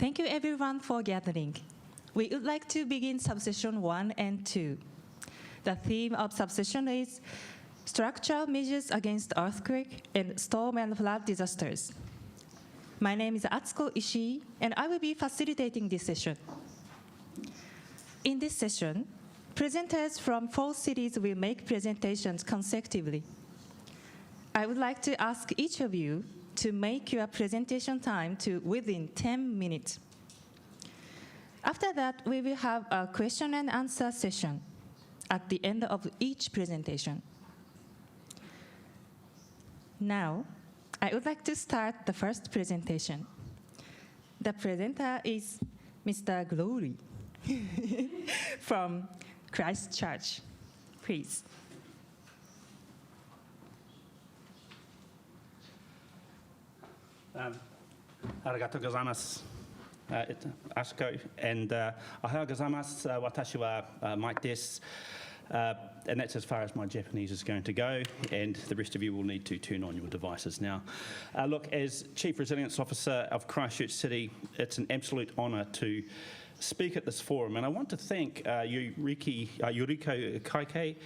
Thank you everyone for gathering. We would like to begin subsession 1 and 2. The theme of subsession is Structural Measures Against Earthquake and Storm and Flood Disasters. My name is Atsuko Ishii, and I will be facilitating this session. In this session, presenters from 4 cities will make presentations consecutively. I would like to ask each of you to make your presentation time to within 10 minutes. After that, we will have a question and answer session at the end of each presentation. Now, I would like to start the first presentation. The presenter is Mr. Glory from Christchurch. Please. Arigatou gozaimasu, Atsuko, and ohayou gozaimasu, watashi wa Mike desu. And that's as far as my Japanese is going to go, and the rest of you will need to turn on your devices now. Look, as Chief Resilience Officer of Christchurch City, it's an absolute honour to speak at this forum, and I want to thank Yuriko Kaike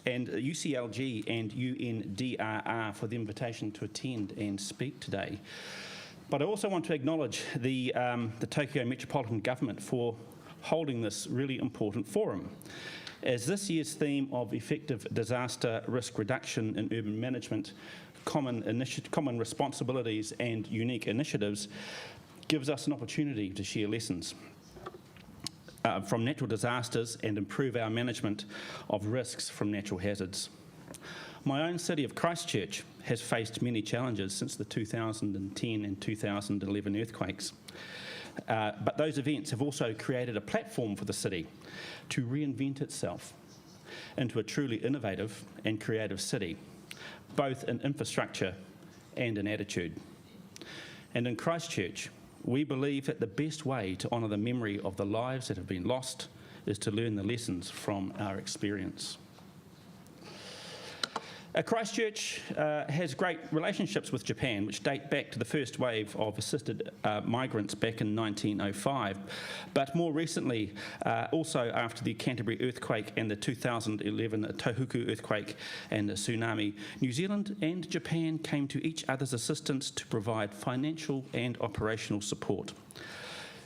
and UCLG and UNDRR for the invitation to attend and speak today. But I also want to acknowledge the Tokyo Metropolitan Government for holding this really important forum, as this year's theme of effective disaster risk reduction in urban management, common responsibilities and unique initiatives gives us an opportunity to share lessons from natural disasters and improve our management of risks from natural hazards. My own city of Christchurch has faced many challenges since the 2010 and 2011 earthquakes. But those events have also created a platform for the city to reinvent itself into a truly innovative and creative city, both in infrastructure and in attitude. And in Christchurch, we believe that the best way to honour the memory of the lives that have been lost is to learn the lessons from our experience. Christchurch has great relationships with Japan, which date back to the first wave of assisted migrants back in 1905. But more recently, also after the Canterbury earthquake and the 2011 Tohoku earthquake and the tsunami, New Zealand and Japan came to each other's assistance to provide financial and operational support.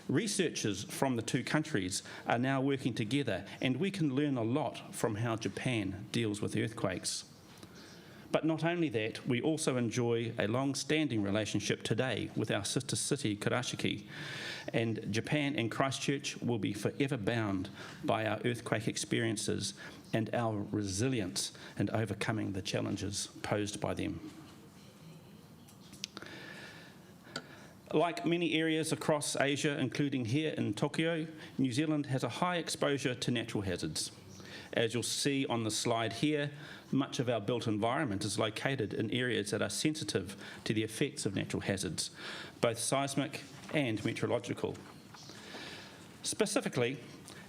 Researchers from the two countries are now working together, and we can learn a lot from how Japan deals with earthquakes. But not only that, we also enjoy a long-standing relationship today with our sister city, Kurashiki, and Japan and Christchurch will be forever bound by our earthquake experiences and our resilience in overcoming the challenges posed by them. Like many areas across Asia, including here in Tokyo, New Zealand has a high exposure to natural hazards. As you'll see on the slide here, much of our built environment is located in areas that are sensitive to the effects of natural hazards, both seismic and meteorological. Specifically,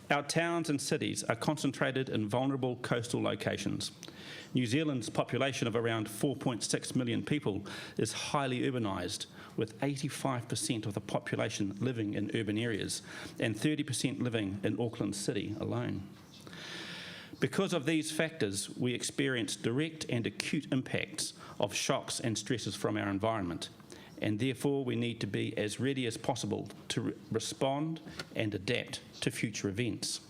our towns and cities are concentrated in vulnerable coastal locations. New Zealand's population of around 4.6 million people is highly urbanised, with 85% of the population living in urban areas and 30% living in Auckland City alone. Because of these factors, we experience direct and acute impacts of shocks and stresses from our environment, and therefore we need to be as ready as possible to respond and adapt to future events.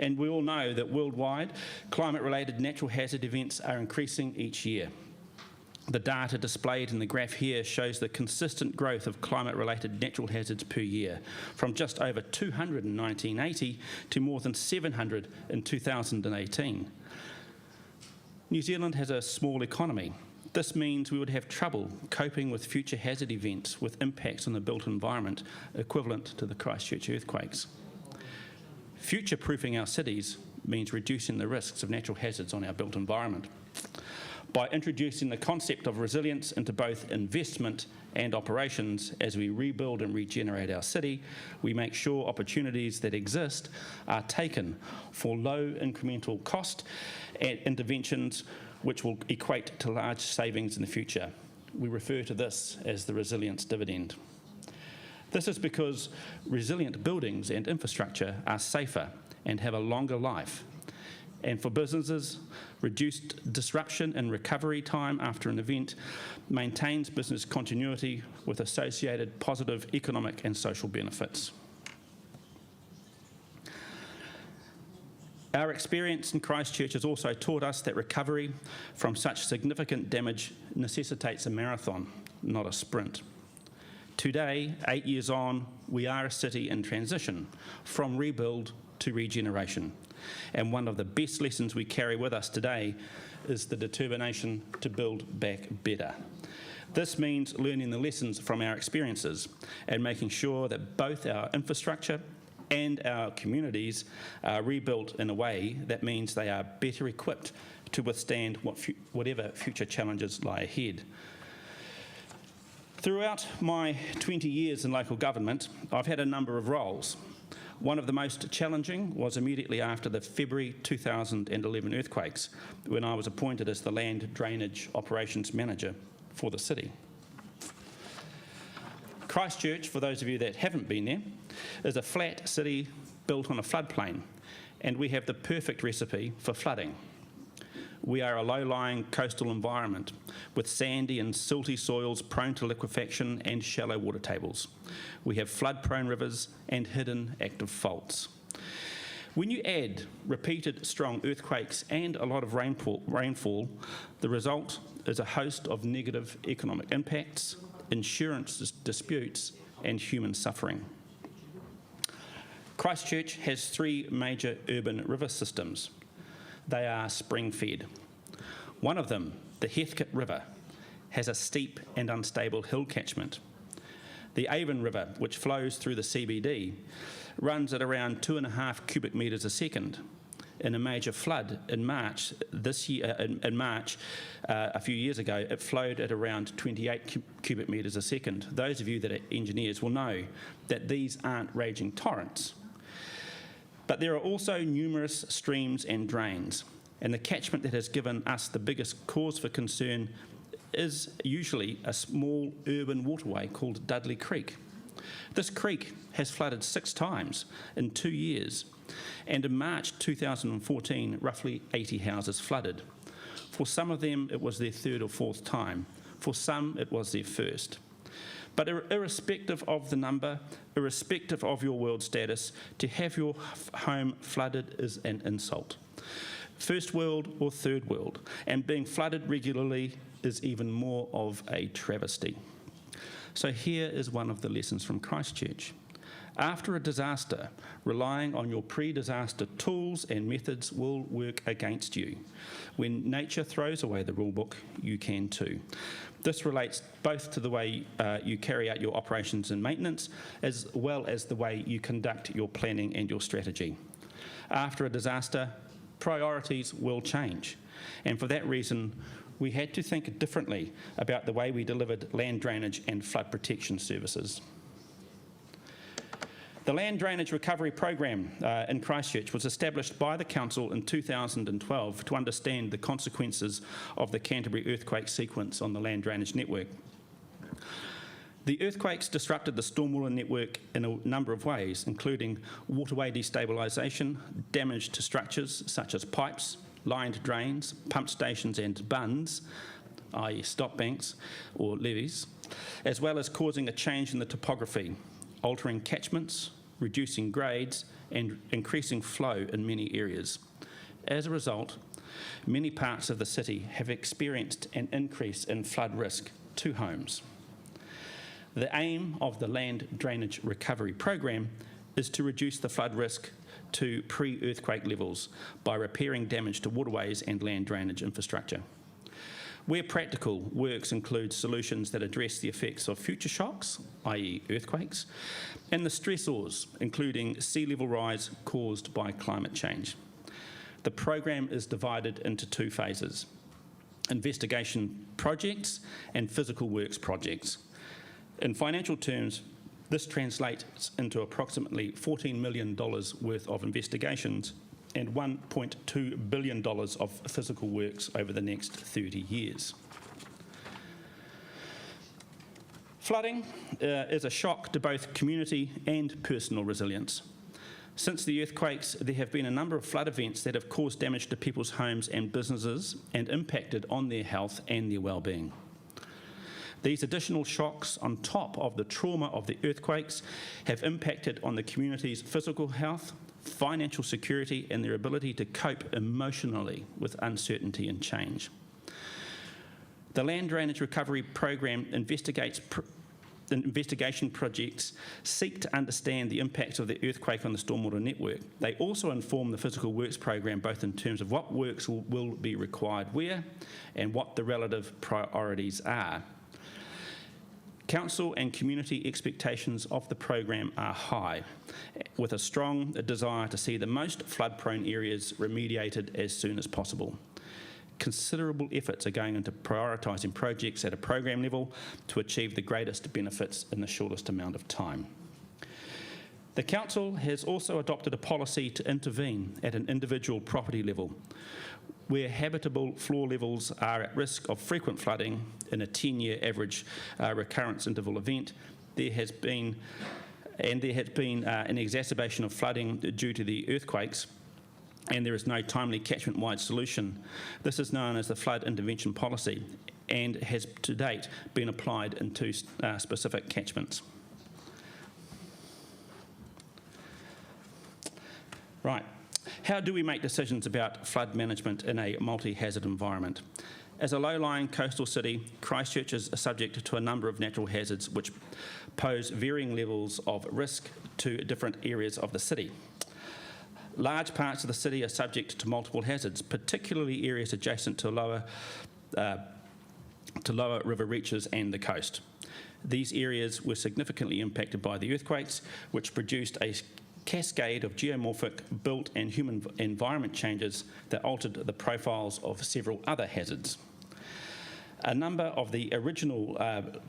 And we all know that worldwide, climate-related natural hazard events are increasing each year. The data displayed in the graph here shows the consistent growth of climate-related natural hazards per year, from just over 200 in 1980 to more than 700 in 2018. New Zealand has a small economy. This means we would have trouble coping with future hazard events with impacts on the built environment equivalent to the Christchurch earthquakes. Future-proofing our cities means reducing the risks of natural hazards on our built environment. By introducing the concept of resilience into both investment and operations as we rebuild and regenerate our city, we make sure opportunities that exist are taken for low incremental cost and interventions which will equate to large savings in the future. We refer to this as the resilience dividend. This is because resilient buildings and infrastructure are safer and have a longer life. And for businesses, reduced disruption and recovery time after an event maintains business continuity with associated positive economic and social benefits. Our experience in Christchurch has also taught us that recovery from such significant damage necessitates a marathon, not a sprint. Today, 8 years on, we are a city in transition from rebuild to regeneration. And one of the best lessons we carry with us today is the determination to build back better. This means learning the lessons from our experiences and making sure that both our infrastructure and our communities are rebuilt in a way that means they are better equipped to withstand whatever future challenges lie ahead. Throughout my 20 years in local government, I've had a number of roles. One of the most challenging was immediately after the February 2011 earthquakes, when I was appointed as the Land Drainage Operations Manager for the city. Christchurch, for those of you that haven't been there, is a flat city built on a floodplain, and we have the perfect recipe for flooding. We are a low-lying coastal environment with sandy and silty soils prone to liquefaction and shallow water tables. We have flood-prone rivers and hidden active faults. When you add repeated strong earthquakes and a lot of rainfall, the result is a host of negative economic impacts, insurance disputes, and human suffering. Christchurch has 3 major urban river systems. They are spring-fed. One of them, the Heathcote River, has a steep and unstable hill catchment. The Avon River, which flows through the CBD, runs at around 2.5 cubic metres a second. In a major flood in March a few years ago, it flowed at around 28 cubic metres a second. Those of you that are engineers will know that these aren't raging torrents. But there are also numerous streams and drains, and the catchment that has given us the biggest cause for concern is usually a small urban waterway called Dudley Creek. This creek has flooded 6 times in 2 years, and in March 2014, roughly 80 houses flooded. For some of them, it was their 3rd or 4th time. For some, it was their first. But irrespective of the number, irrespective of your world status, to have your home flooded is an insult. First world or third world, and being flooded regularly is even more of a travesty. So here is one of the lessons from Christchurch. After a disaster, relying on your pre-disaster tools and methods will work against you. When nature throws away the rulebook, you can too. This relates both to the way you carry out your operations and maintenance, as well as the way you conduct your planning and your strategy. After a disaster, priorities will change. And for that reason, we had to think differently about the way we delivered land drainage and flood protection services. The Land Drainage Recovery Program in Christchurch was established by the Council in 2012 to understand the consequences of the Canterbury earthquake sequence on the land drainage network. The earthquakes disrupted the stormwater network in a number of ways, including waterway destabilisation, damage to structures such as pipes, lined drains, pump stations and bunds, i.e. stop banks or levees, as well as causing a change in the topography, altering catchments, reducing grades, and increasing flow in many areas. As a result, many parts of the city have experienced an increase in flood risk to homes. The aim of the Land Drainage Recovery Program is to reduce the flood risk to pre-earthquake levels by repairing damage to waterways and land drainage infrastructure. Where practical, works include solutions that address the effects of future shocks, i.e. earthquakes, and the stressors, including sea level rise caused by climate change. The program is divided into 2 phases: investigation projects and physical works projects. In financial terms, this translates into approximately $14 million worth of investigations and $1.2 billion of physical works over the next 30 years. Flooding is a shock to both community and personal resilience. Since the earthquakes, there have been a number of flood events that have caused damage to people's homes and businesses and impacted on their health and their well-being. These additional shocks, on top of the trauma of the earthquakes, have impacted on the community's physical health, financial security, and their ability to cope emotionally with uncertainty and change. The Land Drainage Recovery Program investigation projects seek to understand the impacts of the earthquake on the stormwater network. They also inform the physical works program, both in terms of what works will be required where and what the relative priorities are. Council and community expectations of the program are high, with a strong desire to see the most flood-prone areas remediated as soon as possible. Considerable efforts are going into prioritising projects at a program level to achieve the greatest benefits in the shortest amount of time. The Council has also adopted a policy to intervene at an individual property level, where habitable floor levels are at risk of frequent flooding in a 10-year average recurrence interval event. There has been an exacerbation of flooding due to the earthquakes, and there is no timely catchment-wide solution. This is known as the Flood Intervention Policy and has to date been applied in two specific catchments. Right. How do we make decisions about flood management in a multi-hazard environment? As a low-lying coastal city, Christchurch is subject to a number of natural hazards which pose varying levels of risk to different areas of the city. Large parts of the city are subject to multiple hazards, particularly areas adjacent to lower river reaches and the coast. These areas were significantly impacted by the earthquakes, which produced a cascade of geomorphic, built and human environment changes that altered the profiles of several other hazards. A number of the original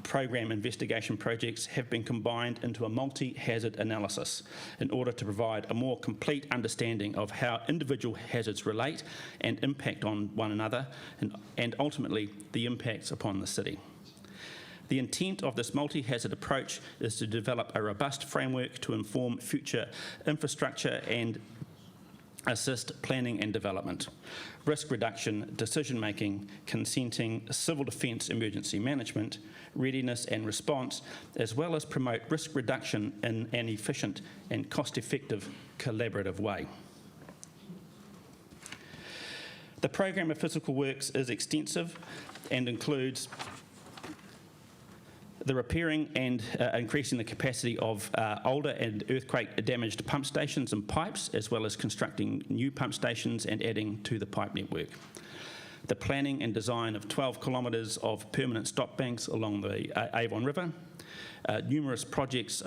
program investigation projects have been combined into a multi-hazard analysis in order to provide a more complete understanding of how individual hazards relate and impact on one another, and ultimately the impacts upon the city. The intent of this multi-hazard approach is to develop a robust framework to inform future infrastructure and assist planning and development, risk reduction, decision-making, consenting, civil defence emergency management, readiness and response, as well as promote risk reduction in an efficient and cost-effective collaborative way. The program of physical works is extensive and includes the repairing and increasing the capacity of older and earthquake-damaged pump stations and pipes, as well as constructing new pump stations and adding to the pipe network. The planning and design of 12 kilometres of permanent stop banks along the Avon River. Numerous projects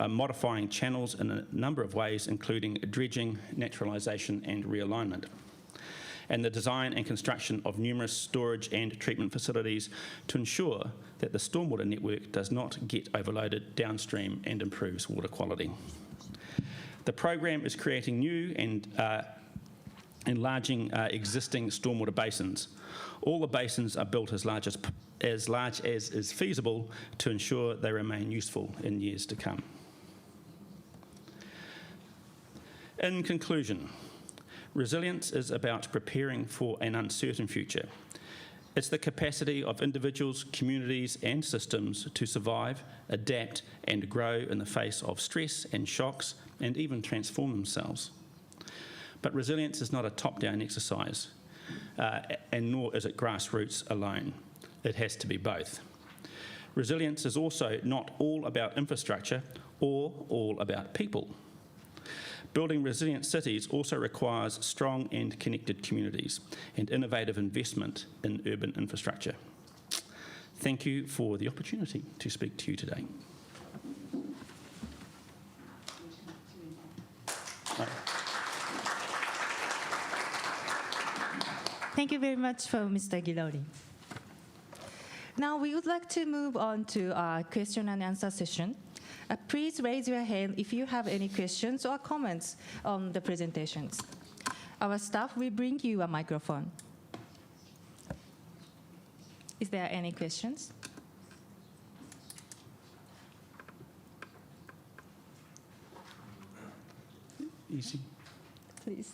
modifying channels in a number of ways, including dredging, naturalisation and realignment. And the design and construction of numerous storage and treatment facilities to ensure that the stormwater network does not get overloaded downstream and improves water quality. The program is creating new and enlarging existing stormwater basins. All the basins are built as large as is feasible to ensure they remain useful in years to come. In conclusion, resilience is about preparing for an uncertain future. It's the capacity of individuals, communities and systems to survive, adapt and grow in the face of stress and shocks and even transform themselves. But resilience is not a top-down exercise, and nor is it grassroots alone. It has to be both. Resilience is also not all about infrastructure or all about people. Building resilient cities also requires strong and connected communities and innovative investment in urban infrastructure. Thank you for the opportunity to speak to you today. Thank you very much for Mr. Gilori. Now we would like to move on to our question and answer session. Please raise your hand if you have any questions or comments on the presentations. Our staff will bring you a microphone. Is there any questions? easy. Please.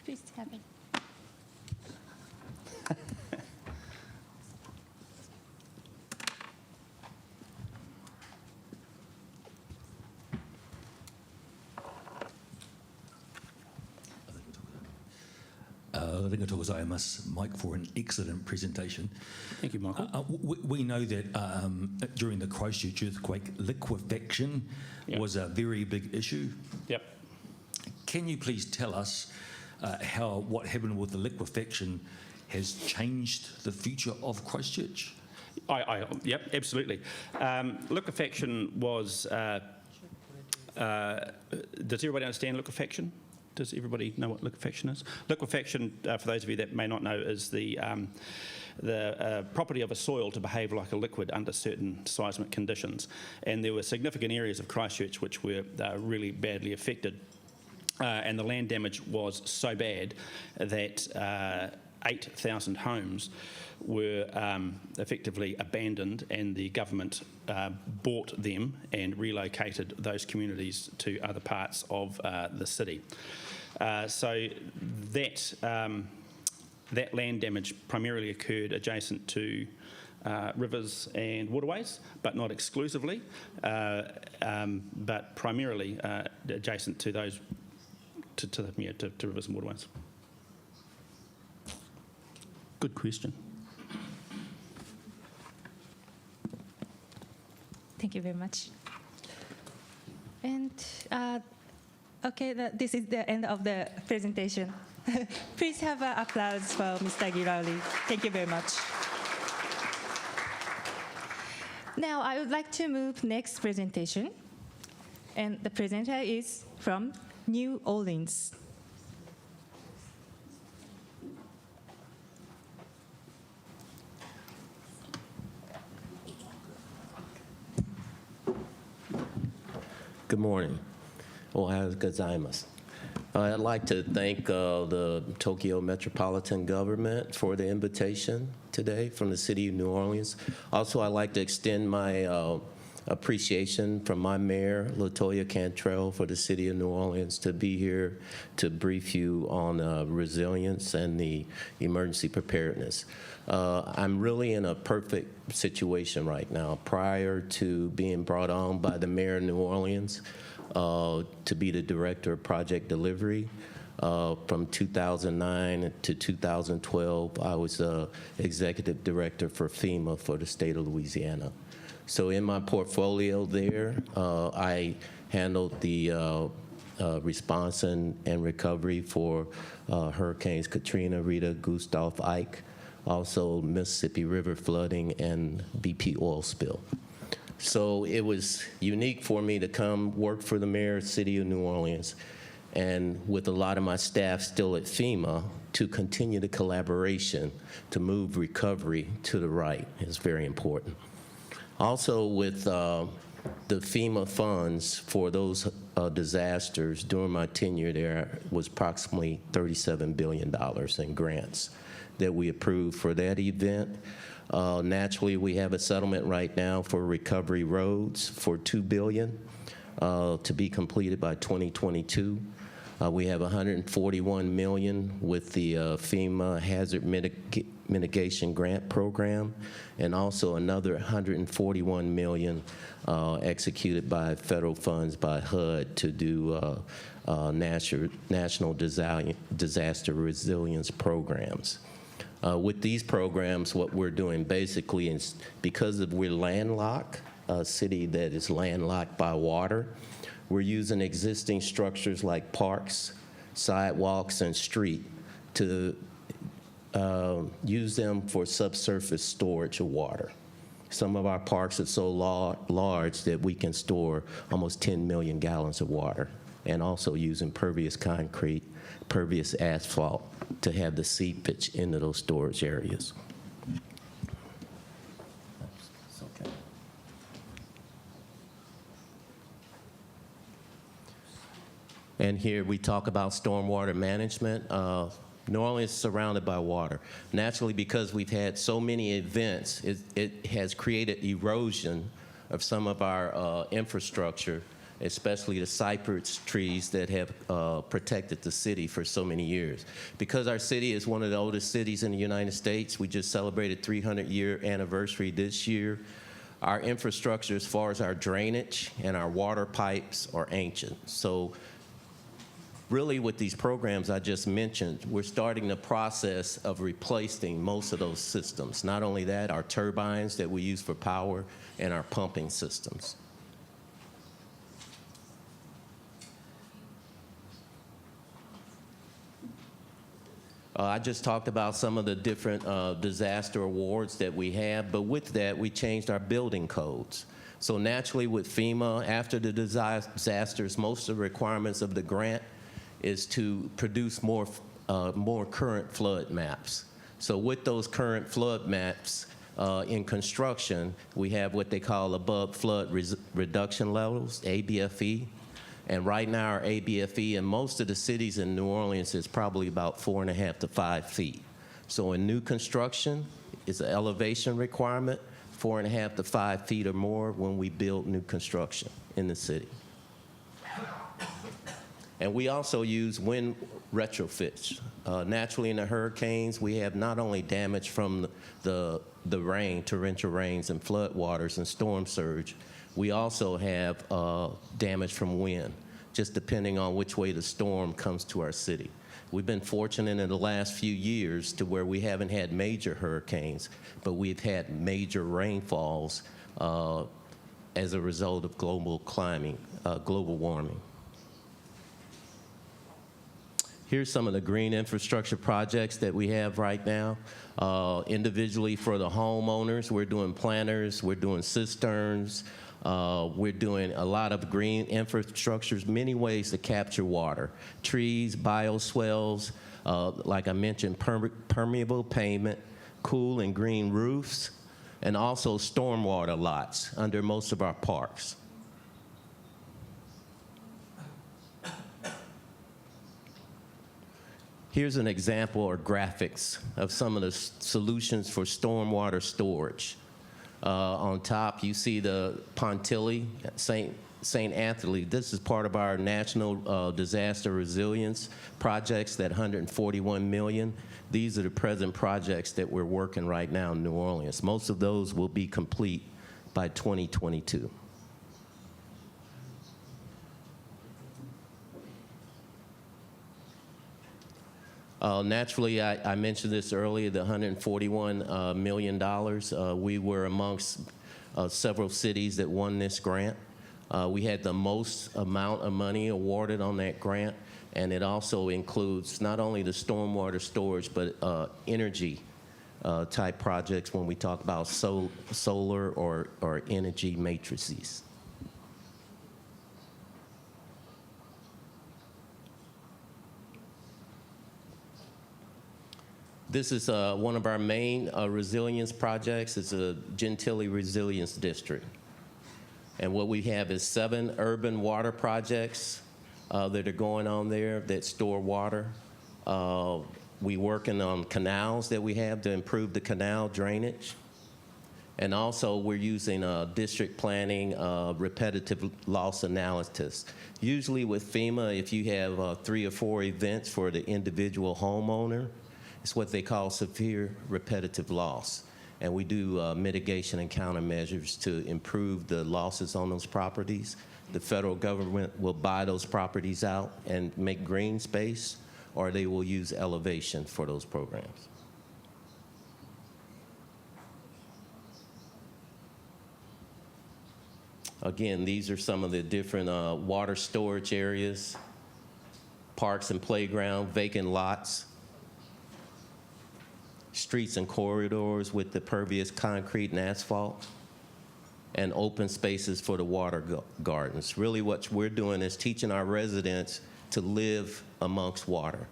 Please have it. Arigatou gozaimasu, Mike, for an excellent presentation. Thank you, Michael. We know that during the Christchurch earthquake, liquefaction Yep. was a very big issue. Yep. Can you please tell us how what happened with the liquefaction has changed the future of Christchurch? Yep, absolutely. Liquefaction was. Does everybody understand liquefaction? Does everybody know what liquefaction is? Liquefaction, for those of you that may not know, is the property of a soil to behave like a liquid under certain seismic conditions. And there were significant areas of Christchurch which were really badly affected. And the land damage was so bad that 8,000 homes were effectively abandoned, and the government bought them and relocated those communities to other parts of the city. So that land damage primarily occurred adjacent to rivers and waterways, but not exclusively, but primarily adjacent to those to rivers and waterways. Good question. Thank you very much. And okay, this is the end of the presentation. Please have an applause for Mr. Girali. Thank you very much. Now I would like to move next presentation, and the presenter is from New Orleans. Good morning. Ohayou gozaimasu. I'd like to thank the Tokyo Metropolitan Government for the invitation today from the City of New Orleans. Also, I'd like to extend my appreciation from my mayor, LaToya Cantrell, for the City of New Orleans to be here to brief you on resilience and the emergency preparedness. I'm really in a perfect situation right now. Prior to being brought on by the mayor of New Orleans to be the director of project delivery, from 2009 to 2012, I was executive director for FEMA for the state of Louisiana. So in my portfolio there, I handled the response and recovery for Hurricanes Katrina, Rita, Gustav, Ike, also Mississippi River flooding and BP oil spill. So it was unique for me to come work for the mayor of the City of New Orleans, and with a lot of my staff still at FEMA, to continue the collaboration to move recovery to the right is very important. Also, with the FEMA funds for those disasters during my tenure there was approximately $37 billion in grants that we approved for that event. Naturally, we have a settlement right now for recovery roads for $2 billion to be completed by 2022. We have $141 million with the FEMA Hazard Mitigation Grant Program, and also another $141 million executed by federal funds by HUD to do national disaster resilience programs. With these programs, what we're doing basically is, because we're landlocked, a city that is landlocked by water, we're using existing structures like parks, sidewalks, and street to use them for subsurface storage of water. Some of our parks are so large that we can store almost 10 million gallons of water, and also using pervious concrete, pervious asphalt to have the seepage into those storage areas. Okay. And here we talk about stormwater management. New Orleans is surrounded by water. Naturally, because we've had so many events, it has created erosion of some of our infrastructure, especially the cypress trees that have protected the city for so many years. Because our city is one of the oldest cities in the United States, we just celebrated 300-year anniversary this year. Our infrastructure, as far as our drainage and our water pipes, are ancient. So really, with these programs I just mentioned, we're starting the process of replacing most of those systems. Not only that, our turbines that we use for power and our pumping systems. I just talked about some of the different disaster awards that we have, but with that, we changed our building codes. So naturally, with FEMA, after the disasters, most of the requirements of the grant is to produce more current flood maps. So with those current flood maps in construction, we have what they call above flood reduction levels, ABFE. And right now, our ABFE in most of the cities in New Orleans is probably about 4.5 to 5 feet. So in new construction, it's an elevation requirement, 4.5 to 5 feet or more when we build new construction in the city. And we also use wind retrofits. Naturally, in the hurricanes, we have not only damage from the rain, torrential rains and floodwaters and storm surge, we also have damage from wind, just depending on which way the storm comes to our city. We've been fortunate in the last few years to where we haven't had major hurricanes, but we've had major rainfalls as a result of global warming. Here's some of the green infrastructure projects that we have right now. Individually for the homeowners, we're doing planters, we're doing cisterns, we're doing a lot of green infrastructures, many ways to capture water. Trees, bioswales, like I mentioned, permeable pavement, cool and green roofs, and also stormwater lots under most of our parks. Here's an example or graphics of some of the solutions for stormwater storage. On top, you see the Pontilli, St. Anthony. This is part of our national disaster resilience projects, that $141 million. These are the present projects that we're working right now in New Orleans. Most of those will be complete by 2022. Naturally, I mentioned this earlier, the $141 million. We were amongst several cities that won this grant. We had the most amount of money awarded on that grant, and it also includes not only the stormwater storage, but energy type projects when we talk about solar or energy matrices. This is one of our main resilience projects. It's a Gentilly Resilience District. And what we have is 7 urban water projects that are going on there that store water. We're working on canals that we have to improve the canal drainage. And also we're using district planning repetitive loss analysis. Usually with FEMA, if you have 3 or 4 events for the individual homeowner, it's what they call severe repetitive loss. And we do mitigation and countermeasures to improve the losses on those properties. The federal government will buy those properties out and make green space, or they will use elevation for those programs. Again, these are some of the different water storage areas, parks and playground, vacant lots, streets and corridors with the pervious concrete and asphalt, and open spaces for the water gardens. Really what we're doing is teaching our residents to live amongst water.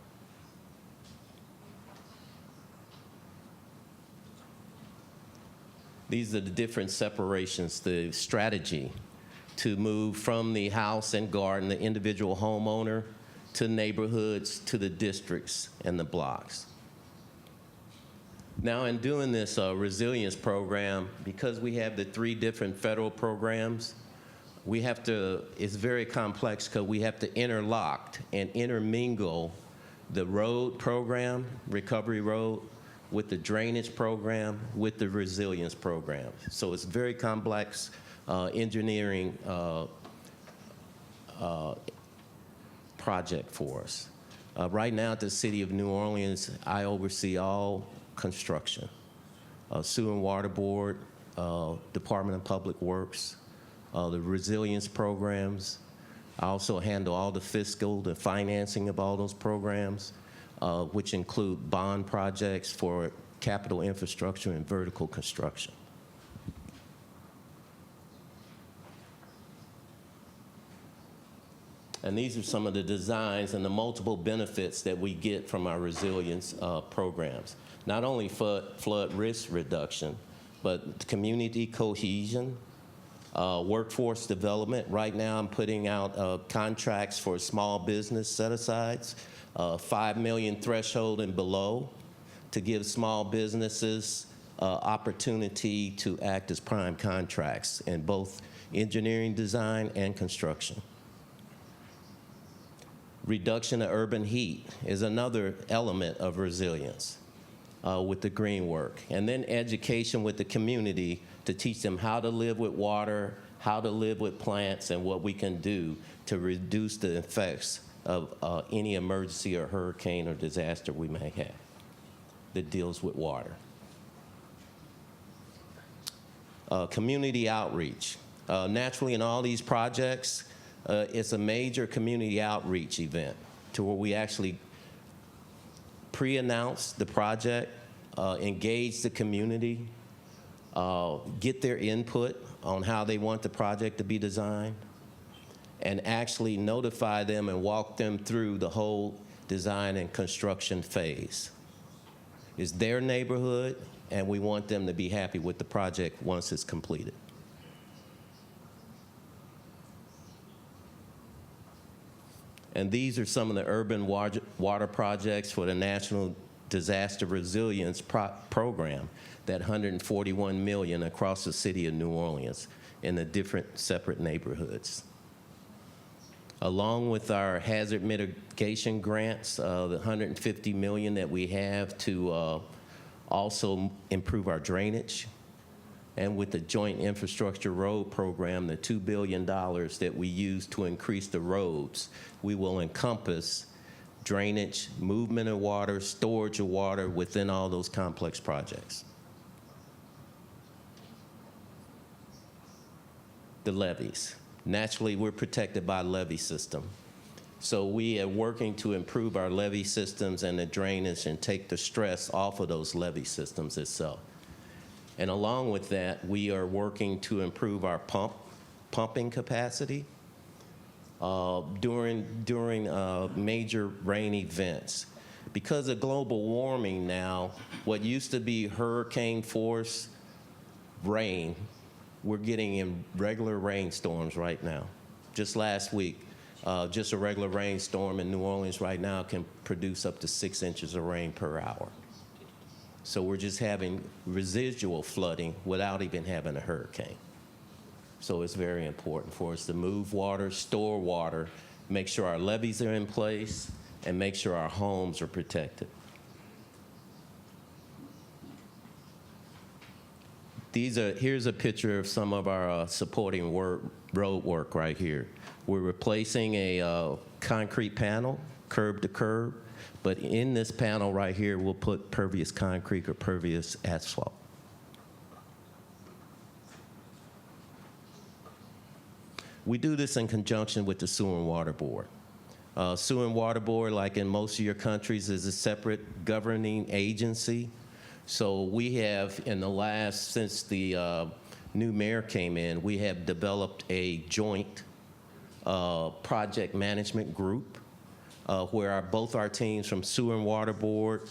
These are the different separations, the strategy to move from the house and garden, the individual homeowner, to neighborhoods, to the districts and the blocks. Now, in doing this resilience program, because we have the 3 different federal programs, we have to, it's very complex because we have to interlock and intermingle the road program, Recovery Road, with the drainage program, with the resilience program. So it's very complex engineering project for us. Right now at the City of New Orleans, I oversee all construction, Sewer and Water Board, Department of Public Works, the resilience programs. I also handle all the fiscal, the financing of all those programs, which include bond projects for capital infrastructure and vertical construction. And these are some of the designs and the multiple benefits that we get from our resilience programs. Not only flood risk reduction, but community cohesion, workforce development. Right now I'm putting out contracts for small business set-asides, 5 million threshold and below, to give small businesses opportunity to act as prime contracts in both engineering design and construction. Reduction of urban heat is another element of resilience with the green work. And then education with the community to teach them how to live with water, how to live with plants, and what we can do to reduce the effects of any emergency or hurricane or disaster we may have that deals with water. Community outreach. Naturally, in all these projects, it's a major community outreach event to where we actually pre-announce the project, engage the community, get their input on how they want the project to be designed, and actually notify them and walk them through the whole design and construction phase. It's their neighborhood, and we want them to be happy with the project once it's completed. And these are some of the urban water projects for the National Disaster Resilience Program, that 141 million across the city of New Orleans in the different separate neighborhoods. Along with our hazard mitigation grants, the 150 million that we have to also improve our drainage. And with the Joint Infrastructure Road Program, the $2 billion that we use to increase the roads, we will encompass drainage, movement of water, storage of water within all those complex projects. The levees. Naturally, we're protected by a levee system. So we are working to improve our levee systems and the drainage and take the stress off of those levee systems itself. And along with that, we are working to improve our pumping capacity during major rain events. Because of global warming now, what used to be hurricane force rain, we're getting in regular rainstorms right now. Just last week, just a regular rainstorm in New Orleans right now can produce up to 6 inches of rain per hour. So we're just having residual flooding without even having a hurricane. So it's very important for us to move water, store water, make sure our levees are in place, and make sure our homes are protected. Here's a picture of some of our supporting road work right here. We're replacing a concrete panel, curb to curb. But in this panel right here, we'll put pervious concrete or pervious asphalt. We do this in conjunction with the Sewer and Water Board. Sewer and Water Board, like in most of your countries, is a separate governing agency. So we have, since the new mayor came in, we have developed a joint project management group where both our teams from Sewer and Water Board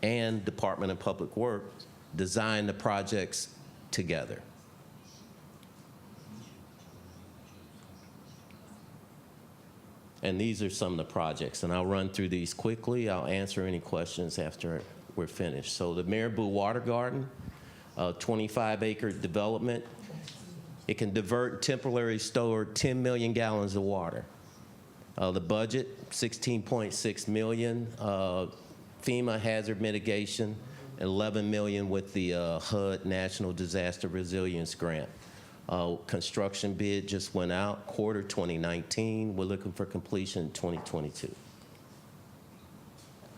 and Department of Public Works design the projects together. And these are some of the projects, and I'll run through these quickly. I'll answer any questions after we're finished. So the Marabou Water Garden, 25-acre development. It can divert and temporarily store 10 million gallons of water. The budget, $16.6 million. FEMA hazard mitigation, $11 million with the HUD National Disaster Resilience Grant. Construction bid just went out, quarter 2019. We're looking for completion in 2022.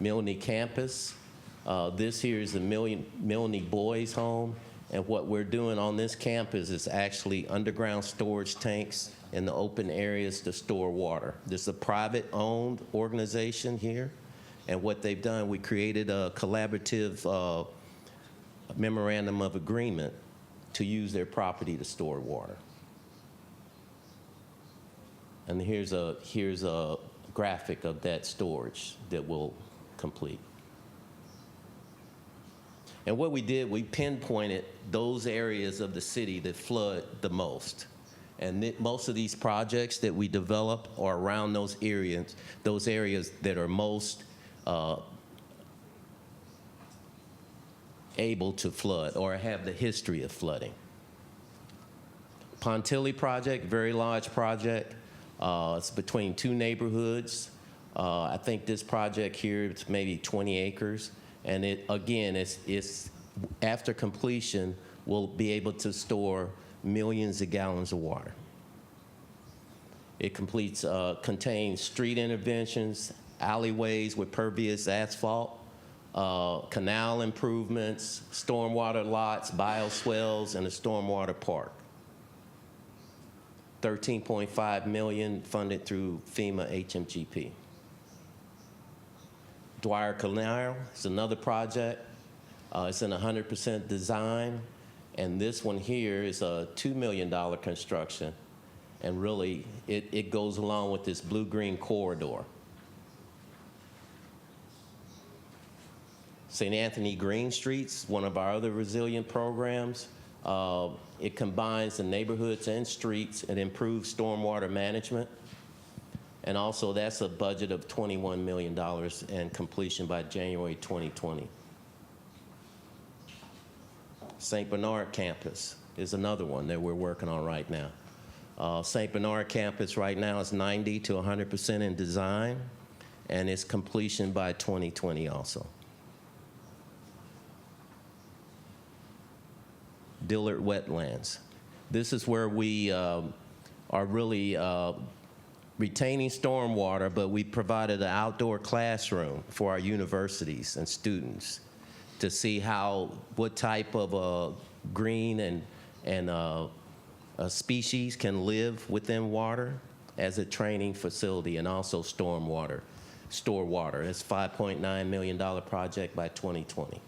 Milne Campus. This here is the Milne Boys Home. And what we're doing on this campus is actually underground storage tanks in the open areas to store water. This is a private-owned organization here. And what they've done, we created a collaborative memorandum of agreement to use their property to store water. And here's a graphic of that storage that we'll complete. And what we did, we pinpointed those areas of the city that flood the most. And most of these projects that we develop are around those areas that are most able to flood or have the history of flooding. Pontilli project, very large project. It's between two neighborhoods. I think this project here, it's maybe 20 acres. And it, again, it's after completion, we'll be able to store millions of gallons of water. It contains street interventions, alleyways with pervious asphalt, canal improvements, stormwater lots, bioswales, and a stormwater park. $13.5 million funded through FEMA HMGP. Dwyer Canal is another project. It's in 100% design. And this one here is a $2 million construction. And really, it goes along with this blue-green corridor. St. Anthony Green Streets, one of our other resilient programs. It combines the neighborhoods and streets and improves stormwater management. And also, that's a budget of $21 million and completion by January 2020. St. Bernard campus is another one that we're working on right now. St. Bernard campus right now is 90 to 100% in design, and its completion by 2020 also. Dillard Wetlands. This is where we are really retaining stormwater, but we provided an outdoor classroom for our universities and students to see what type of green and species can live within water as a training facility, and also store water. It's a $5.9 million project by 2020.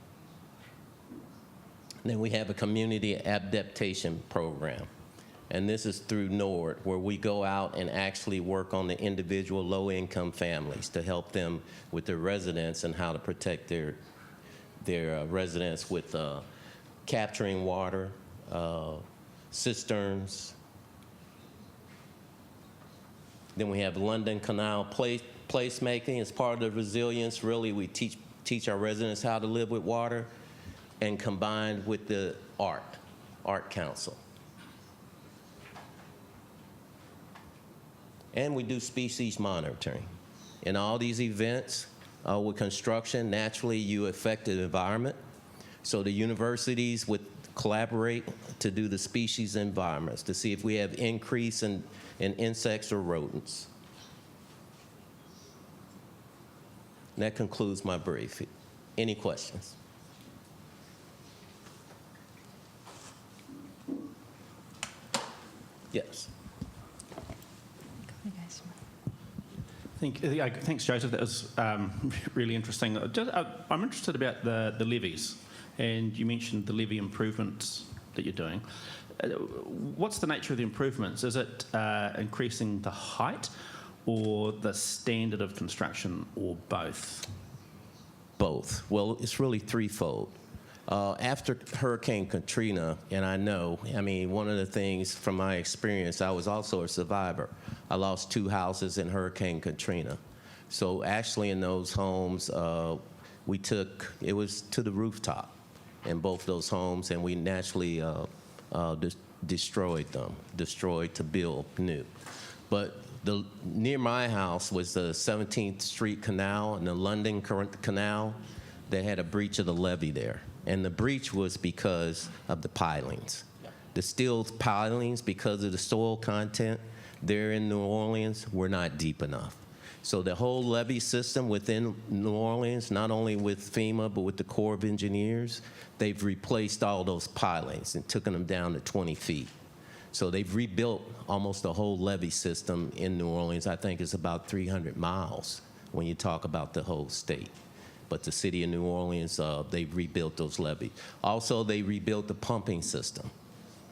Then we have a community adaptation program. And this is through NORD, where we go out and actually work on the individual low-income families to help them with their residents and how to protect their residents with capturing water, cisterns. Then we have London Canal placemaking as part of the resilience. Really, we teach our residents how to live with water, and combined with the Art Council. And we do species monitoring. In all these events, with construction, naturally you affect the environment. So the universities would collaborate to do the species environments to see if we have increase in insects or rodents. And that concludes my brief. Any questions? Yes. Thanks, Joseph. That was really interesting. I'm interested about the levees, and you mentioned the levee improvements that you're doing. What's the nature of the improvements? Is it increasing the height or the standard of construction, or both? Both. Well, it's really threefold. After Hurricane Katrina, and one of the things from my experience, I was also a survivor. I lost 2 houses in Hurricane Katrina. So actually in those homes, it was to the rooftop in both those homes, and we naturally destroyed to build new. But near my house was the 17th Street Canal and the London Canal that had a breach of the levee there. And the breach was because of the pilings. The steel pilings, because of the soil content there in New Orleans, were not deep enough. So the whole levee system within New Orleans, not only with FEMA, but with the Corps of Engineers, they've replaced all those pilings and taken them down to 20 feet. So they've rebuilt almost the whole levee system in New Orleans. I think it's about 300 miles when you talk about the whole state. But the city of New Orleans, they've rebuilt those levees. Also, they rebuilt the pumping system.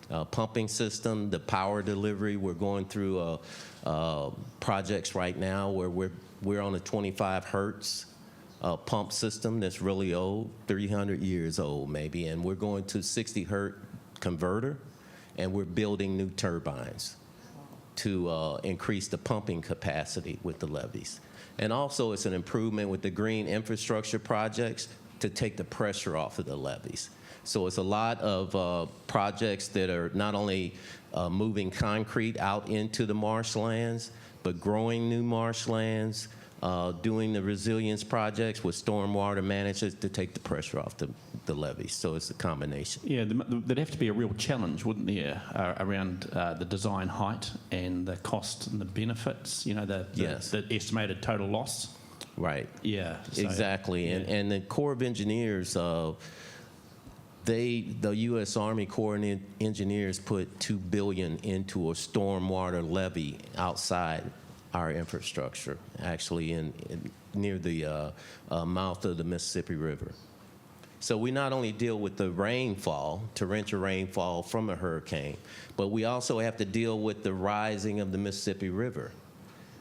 The power delivery. We're going through projects right now where we're on a 25 hertz pump system that's really old, 300 years old maybe, and we're going to 60 hertz converter, and we're building new turbines to increase the pumping capacity with the levees. And also it's an improvement with the green infrastructure projects to take the pressure off of the levees. So it's a lot of projects that are not only moving concrete out into the marshlands, but growing new marshlands, doing the resilience projects with stormwater management to take the pressure off the levees. So it's a combination. Yeah, there'd have to be a real challenge, wouldn't there, around the design height and the cost and the benefits, you know, the estimated total loss? Right. Yeah. So, exactly. Yeah. And the Corps of Engineers, the U.S. Army Corps of Engineers put $2 billion into a stormwater levee outside our infrastructure, actually near the mouth of the Mississippi River. So we not only deal with the rainfall, torrential rainfall from a hurricane, but we also have to deal with the rising of the Mississippi River.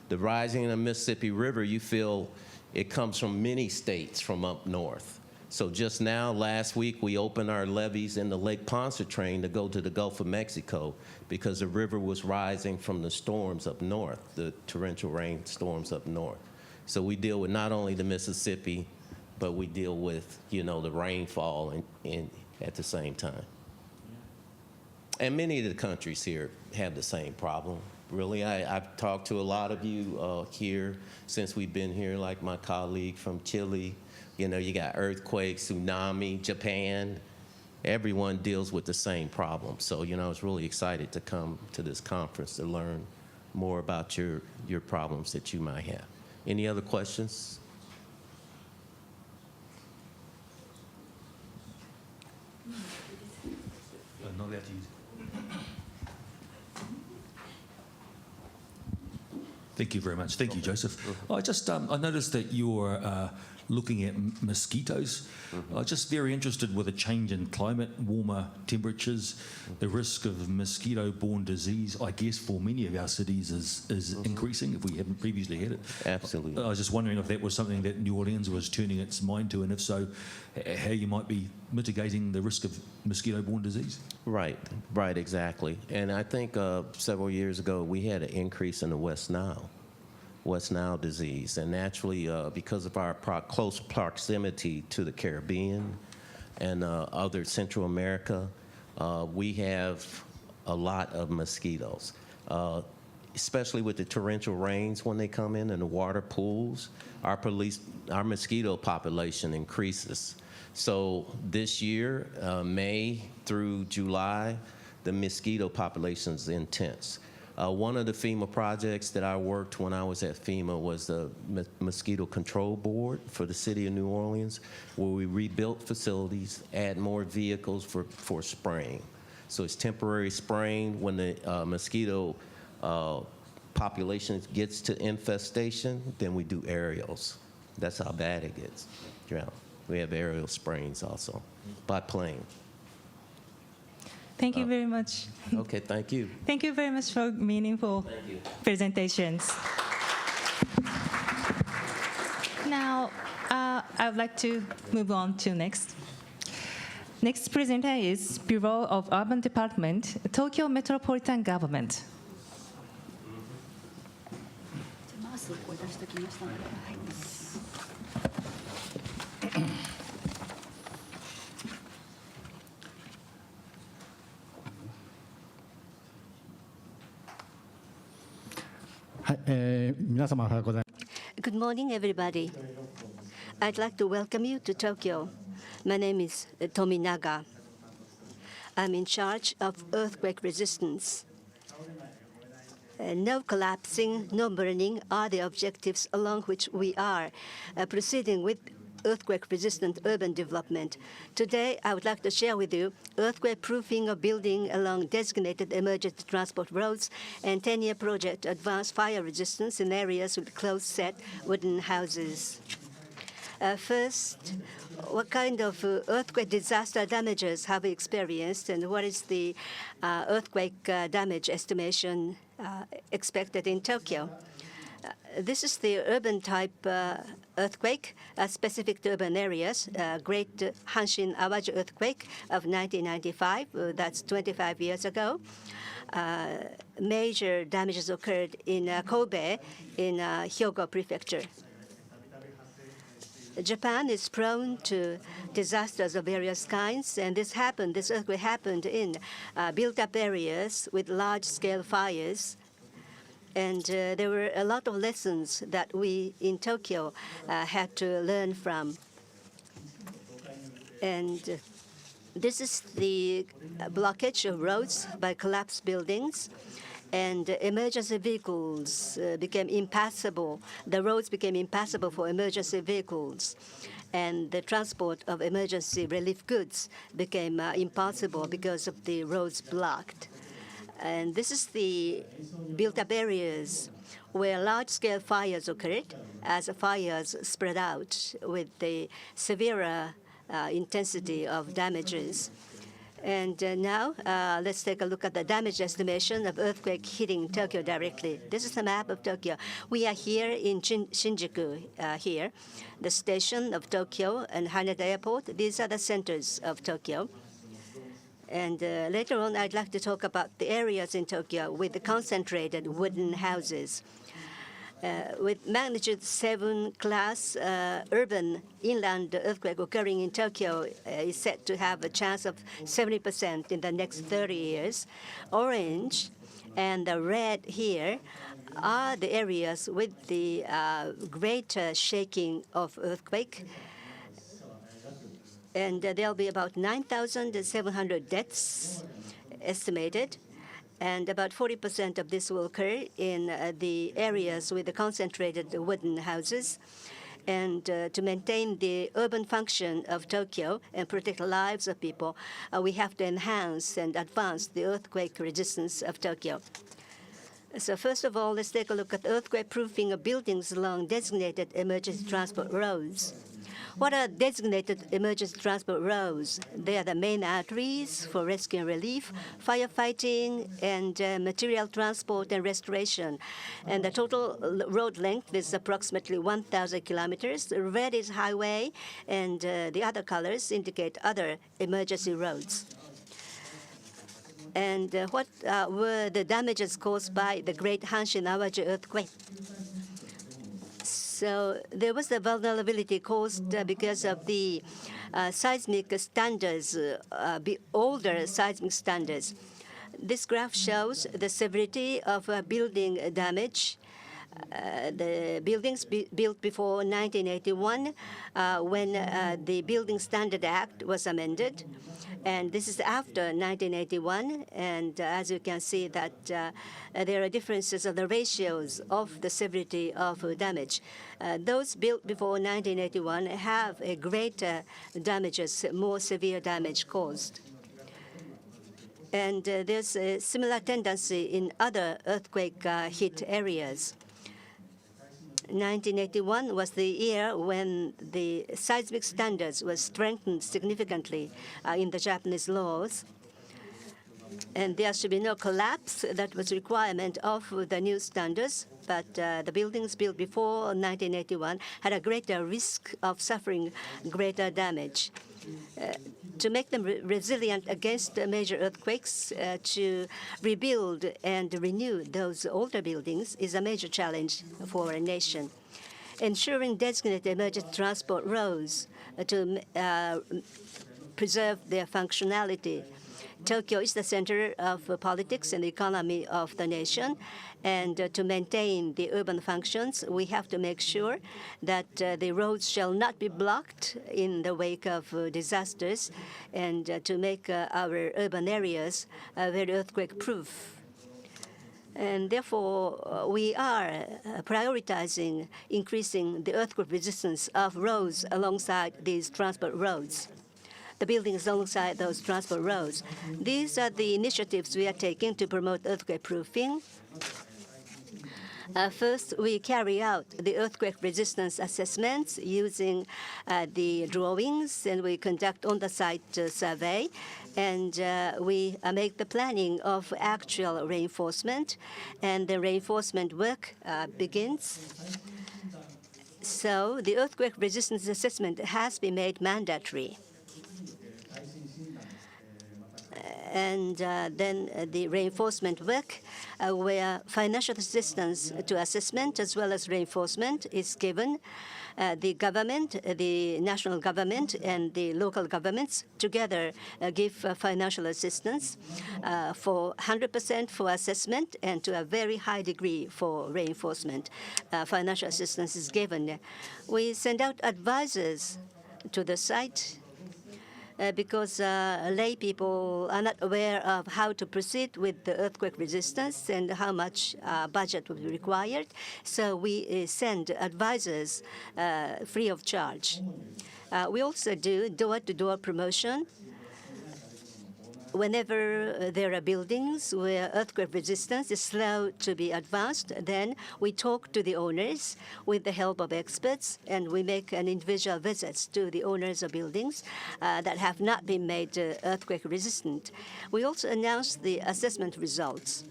The rising of the Mississippi River, you feel it comes from many states from up north. So just now, last week, we opened our levees in the Lake Pontchartrain to go to the Gulf of Mexico because the river was rising from the storms up north, the torrential rain storms up north. So we deal with not only the Mississippi, but we deal with, you know, the rainfall at the same time. And many of the countries here have the same problem. Really, I've talked to a lot of you here since we've been here, like my colleague from Chile. You know, you got earthquakes, tsunami, Japan. Everyone deals with the same problem. So, you know, I was really excited to come to this conference to learn more about your problems that you might have. Any other questions? Not allowed to use it. Thank you very much. Thank you, Joseph. I just I noticed that you're looking at mosquitoes. I'm just very interested with a change in climate, warmer temperatures, the risk of mosquito-borne disease, I guess, for many of our cities is increasing if we haven't previously had it. Absolutely. I was just wondering if that was something that New Orleans was turning its mind to, and if so, how you might be mitigating the risk of mosquito-borne disease. Right, exactly. And I think several years ago, we had an increase in the West Nile disease. And naturally, because of our close proximity to the Caribbean and other Central America, we have a lot of mosquitoes, especially with the torrential rains when they come in and the water pools. Our mosquito population increases. So this year, May through July, the mosquito population is intense. One of the FEMA projects that I worked when I was at FEMA was the Mosquito Control Board for the city of New Orleans, where we rebuilt facilities, add more vehicles for spraying. So it's temporary spraying. When the mosquito population gets to infestation, then we do aerials. That's how bad it gets. Yeah. We have aerial sprayings also by plane. Thank you very much. Okay, thank you. Thank you very much for meaningful presentations. Now, I would like to move on to next. Next presenter is Bureau of Urban Development, Tokyo Metropolitan Government. 通行出しておきましたので、はい。はい、皆様おはようございます。 Good morning, everybody. I'd like to welcome you to Tokyo. My name is Tominaga. I'm in charge of earthquake resistance. No collapsing, no burning are the objectives along which we are proceeding with earthquake-resistant urban development. Today, I would like to share with you earthquake-proofing a building along designated emergency transport roads and 10-year project to advance fire resistance in areas with closed-set wooden houses. First, what kind of earthquake disaster damages have we experienced, and what is the earthquake damage estimation expected in Tokyo? This is the urban type earthquake specific to urban areas, Great Hanshin-Awaji earthquake of 1995, that's 25 years ago. Major damages occurred in Kobe in Hyogo Prefecture. Japan is prone to disasters of various kinds, and this earthquake happened in built-up areas with large-scale fires. And there were a lot of lessons that we in Tokyo had to learn from. And this is the blockage of roads by collapsed buildings. And emergency vehicles became impassable. The roads became impassable for emergency vehicles. And the transport of emergency relief goods became impossible because of the roads blocked. And this is the built-up areas where large-scale fires occurred as fires spread out with the severe intensity of damages. And now let's take a look at the damage estimation of earthquake hitting Tokyo directly. This is a map of Tokyo. We are here in Shinjuku, here, the station of Tokyo and Haneda Airport. These are the centers of Tokyo. And later on, I'd like to talk about the areas in Tokyo with the concentrated wooden houses. With magnitude 7 class urban inland earthquake occurring in Tokyo is set to have a chance of 70% in the next 30 years. Orange and the red here are the areas with the greater shaking of earthquake. And there'll be about 9,700 deaths estimated. And about 40% of this will occur in the areas with the concentrated wooden houses. And to maintain the urban function of Tokyo and protect the lives of people, we have to enhance and advance the earthquake resistance of Tokyo. So first of all, let's take a look at earthquake proofing of buildings along designated emergency transport roads. What are designated emergency transport roads? They are the main arteries for rescue and relief, firefighting, and material transport and restoration. And the total road length is approximately 1,000 kilometers. Red is highway, and the other colors indicate other emergency roads. And what were the damages caused by the Great Hanshin-Awaji earthquake? So there was a vulnerability caused because of the seismic standards, older seismic standards. This graph shows the severity of building damage. The buildings built before 1981, when the Building Standard Act was amended. And this is after 1981, and as you can see that there are differences of the ratios of the severity of damage. Those built before 1981 have a greater damages, more severe damage caused. And there's a similar tendency in other earthquake-hit areas. 1981 was the year when the seismic standards were strengthened significantly in the Japanese laws. And there should be no collapse. That was a requirement of the new standards. But the buildings built before 1981 had a greater risk of suffering greater damage. To make them resilient against major earthquakes, to rebuild and renew those older buildings is a major challenge for a nation. Ensuring designated emergency transport roads to preserve their functionality. Tokyo is the center of politics and the economy of the nation, and to maintain the urban functions, we have to make sure that the roads shall not be blocked in the wake of disasters, and to make our urban areas very earthquake-proof. And therefore, we are prioritizing increasing the earthquake resistance of roads alongside these transport roads, the buildings alongside those transport roads. These are the initiatives we are taking to promote earthquake proofing. First, we carry out the earthquake resistance assessments using the drawings, and we conduct on-the-site survey, and we make the planning of actual reinforcement, and the reinforcement work begins. So the earthquake resistance assessment has been made mandatory. And then the reinforcement work, where financial assistance to assessment as well as reinforcement is given. The government, the national government, and the local governments together give financial assistance for 100% for assessment and to a very high degree for reinforcement. Financial assistance is given. We send out advisors to the site because lay people are not aware of how to proceed with the earthquake resistance and how much budget will be required. So we send advisors free of charge. We also do door-to-door promotion. Whenever there are buildings where earthquake resistance is slow to be advanced, then we talk to the owners with the help of experts, and we make an individual visits to the owners of buildings that have not been made earthquake resistant. We also announce the assessment results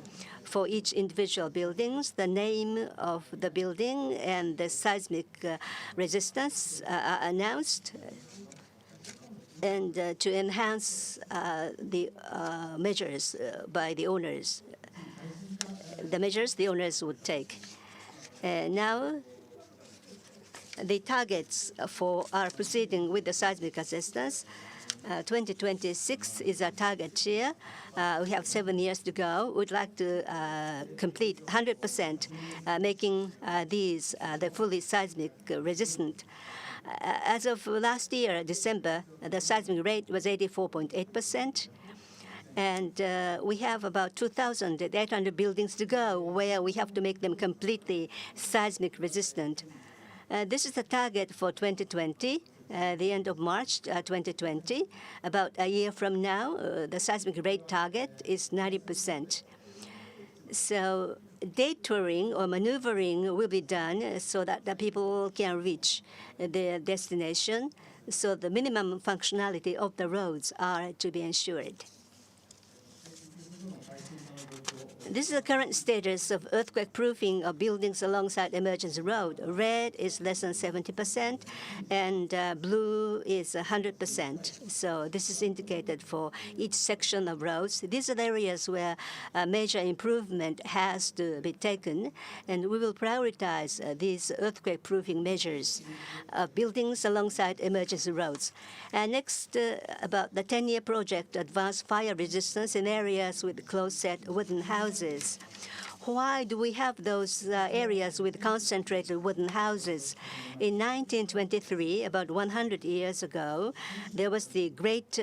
for each individual buildings, the name of the building and the seismic resistance are announced, and to enhance the measures by the owners, the measures the owners would take. Now, the targets for our proceeding with the seismic assistance, 2026 is our target year. We have 7 years to go. We'd like to complete 100%, making these the fully seismic resistant. As of last year, December, the seismic rate was 84.8%. And we have about 2,800 buildings to go where we have to make them completely seismic resistant. This is the target for 2020, the end of March 2020. About a year from now, the seismic rate target is 90%. So detouring or maneuvering will be done so that the people can reach their destination. So the minimum functionality of the roads are to be ensured. This is the current status of earthquake proofing of buildings alongside emergency road. Red is less than 70%, and blue is 100%. So this is indicated for each section of roads. These are the areas where major improvement has to be taken, and we will prioritize these earthquake proofing measures of buildings alongside emergency roads. Next, about the 10-year project, Advanced Fire Resistance in areas with close-set wooden houses. Why do we have those areas with concentrated wooden houses? In 1923, about 100 years ago, there was the great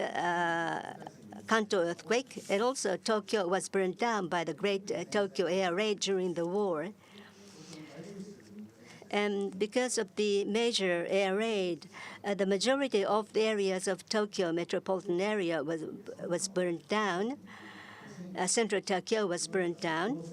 Kanto earthquake, and also Tokyo was burned down by the great Tokyo air raid during the war. And because of the major air raid, the majority of the areas of Tokyo metropolitan area was burned down. Central Tokyo was burned down.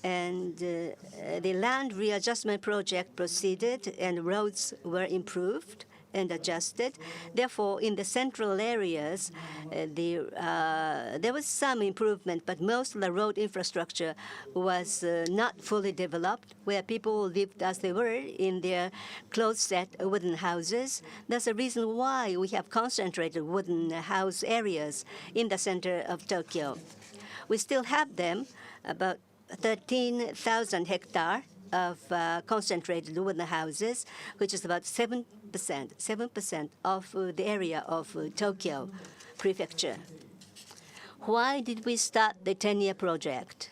And the land readjustment project proceeded, and roads were improved and adjusted. Therefore, in the central areas, there was some improvement, but most of the road infrastructure was not fully developed, where people lived as they were in their close-set wooden houses. That's the reason why we have concentrated wooden house areas in the center of Tokyo. We still have them, about 13,000 hectares of concentrated wooden houses, which is about 7% of the area of Tokyo Prefecture. Why did we start the 10-year project?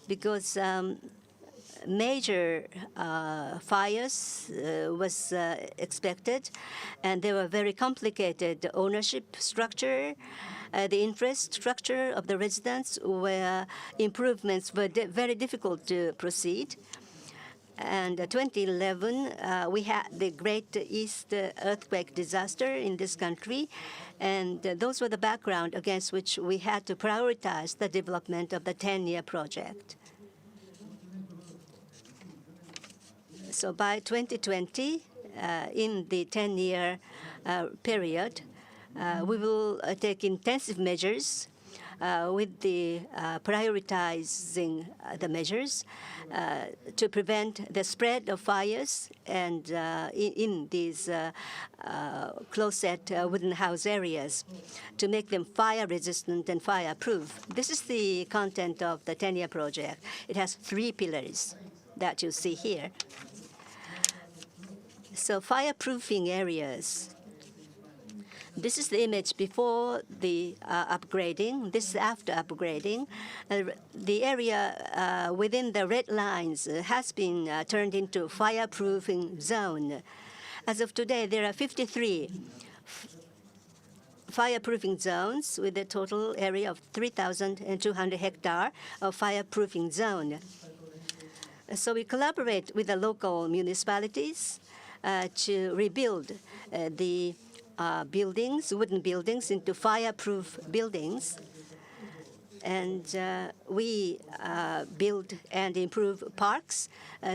Because major fires was expected, and there were very complicated ownership structure. The infrastructure of the residents, where improvements were very difficult to proceed. And 2011, we had the Great East earthquake disaster in this country, and those were the background against which we had to prioritize the development of the 10-year project. So by 2020, in the 10-year period, we will take intensive measures with the prioritizing the measures to prevent the spread of fires and in these close-set wooden house areas, to make them fire-resistant and fire-proof. This is the content of the 10-year project. It has 3 pillars that you see here. So fireproofing areas. This is the image before the upgrading. This is after upgrading. The area within the red lines has been turned into fireproofing zone. As of today, there are 53 fireproofing zones with a total area of 3,200 hectares of fireproofing zone. So we collaborate with the local municipalities to rebuild the buildings, wooden buildings, into fireproof buildings. And we build and improve parks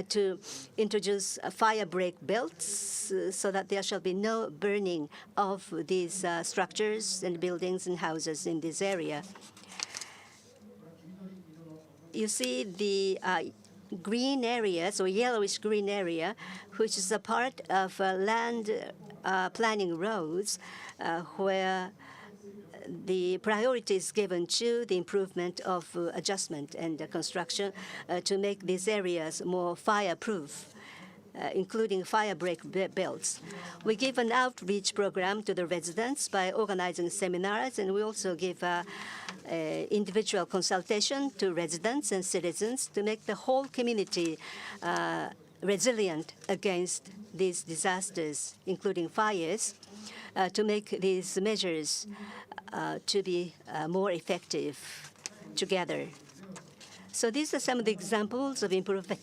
to introduce fire break belts so that there shall be no burning of these structures and buildings and houses in this area. You see the green areas, or yellowish green area, which is a part of land planning roads where the priority is given to the improvement of adjustment and construction to make these areas more fireproof, including fire break belts. We give an outreach program to the residents by organizing seminars, and we also give individual consultation to residents and citizens to make the whole community resilient against these disasters, including fires, to make these measures to be more effective together. So these are some of the examples of improvement.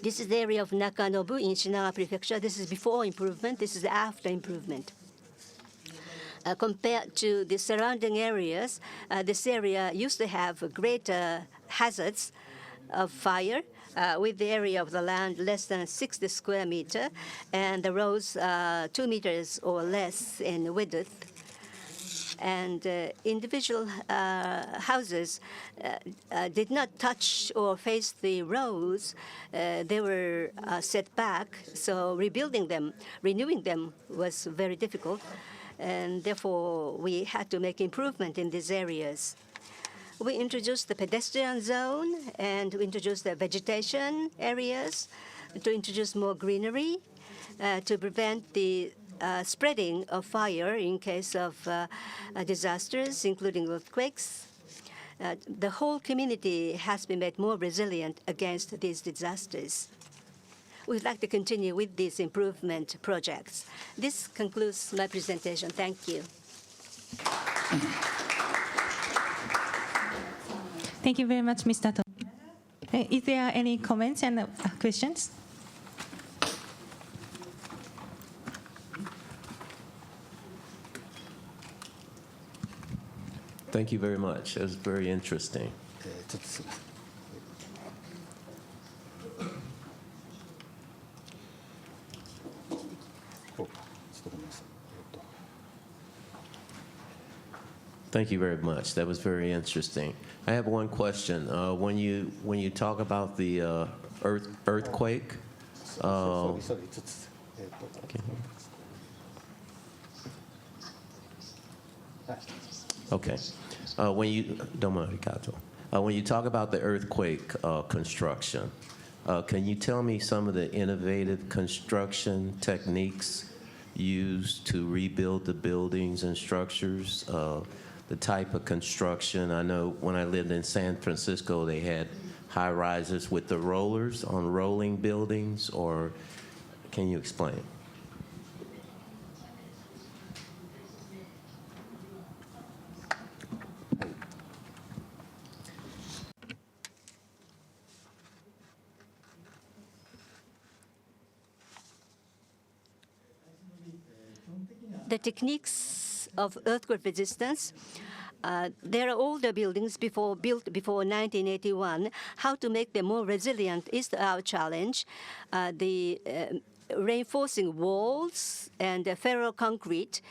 This is the area of Nakanobu in Shinagawa Prefecture. This is before improvement. This is after improvement. Compared to the surrounding areas, this area used to have greater hazards of fire, with the area of the land less than 60 square meters, and the roads 2 meters or less in width. And individual houses did not touch or face the roads. They were set back, so rebuilding them, renewing them was very difficult. And therefore, we had to make improvement in these areas. We introduced the pedestrian zone, and we introduced the vegetation areas to introduce more greenery, to prevent the spreading of fire in case of disasters, including earthquakes. The whole community has been made more resilient against these disasters. We'd like to continue with these improvement projects. This concludes my presentation. Thank you. Thank you very much, Mr. To. Is there any comments and questions? Thank you very much. It was very interesting. Thank you very much. That was very interesting. I have one question. When you talk about the earthquake, okay. When you talk about the earthquake construction, can you tell me some of the innovative construction techniques used to rebuild the buildings and structures? The type of construction. I know when I lived in San Francisco, they had high rises with the rollers on rolling buildings, or can you explain? The techniques of earthquake resistance. There are older buildings built before 1981. How to make them more resilient is our challenge. The reinforcing walls and ferro concrete,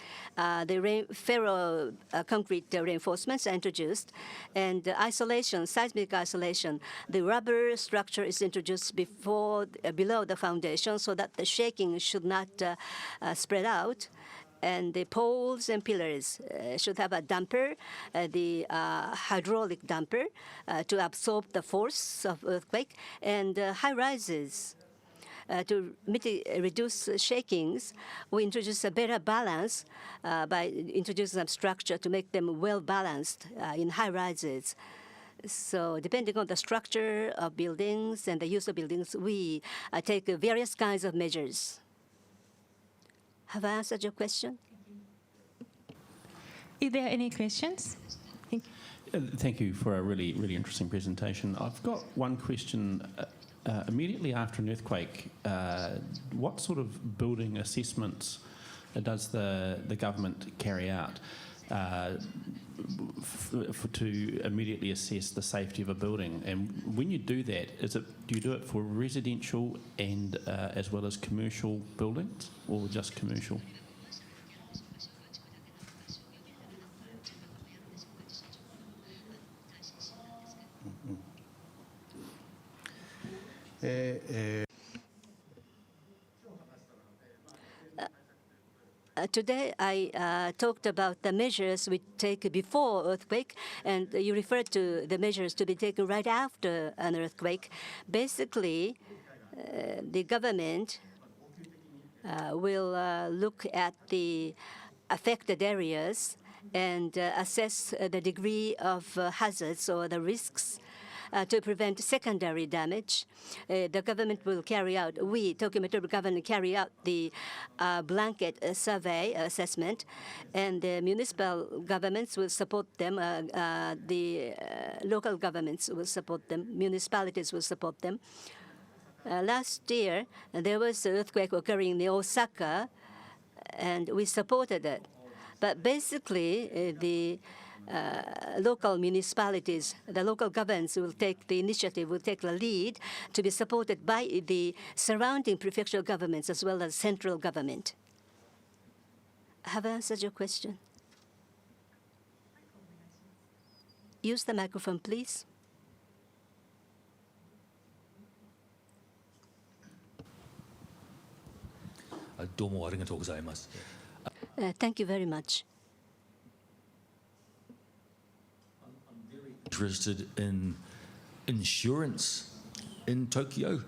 concrete reinforcements are introduced, and isolation, seismic isolation. The rubber structure is introduced below the foundation so that the shaking should not spread out. And the poles and pillars should have a damper, the hydraulic damper, to absorb the force of earthquake, and high rises. To reduce shakings, we introduce a better balance by introducing some structure to make them well balanced in high rises. So depending on the structure of buildings and the use of buildings, we take various kinds of measures. Have I answered your question? Is there any questions? Thank you for a really, really interesting presentation. I've got one question. Immediately after an earthquake, what sort of building assessments does the government carry out to immediately assess the safety of a building? And when you do that, do you do it for residential and as well as commercial buildings, or just commercial? Today, I talked about the measures we take before earthquake, and you referred to the measures to be taken right after an earthquake. Basically, the government will look at the affected areas and assess the degree of hazards or the risks to prevent secondary damage. The government will carry out, Tokyo Metro government carry out the blanket survey assessment, and the municipal governments will support them, the local governments will support them, municipalities will support them. Last year, there was an earthquake occurring in Osaka, and we supported it. But basically, the local municipalities, the local governments will take the initiative, will take the lead to be supported by the surrounding prefectural governments as well as central government. Have I answered your question? Use the microphone, please. Thank you very much. Interested in insurance in Tokyo,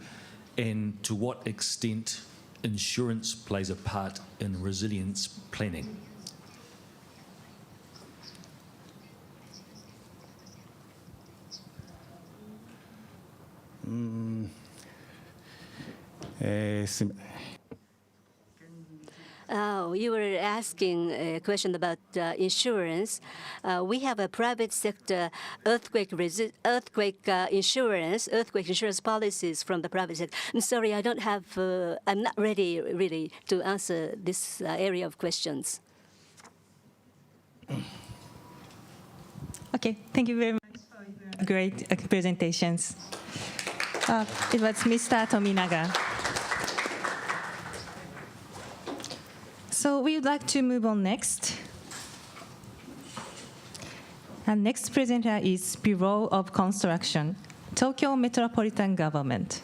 and to what extent insurance plays a part in resilience planning. You were asking a question about insurance. We have a private sector earthquake insurance policies from the private sector. I'm sorry, I don't have. I'm not ready really to answer this area of questions. Okay, thank you very much for your great presentations. It was Mr. Tominaga. So we would like to move on next. And next presenter is Bureau of Construction, Tokyo Metropolitan Government.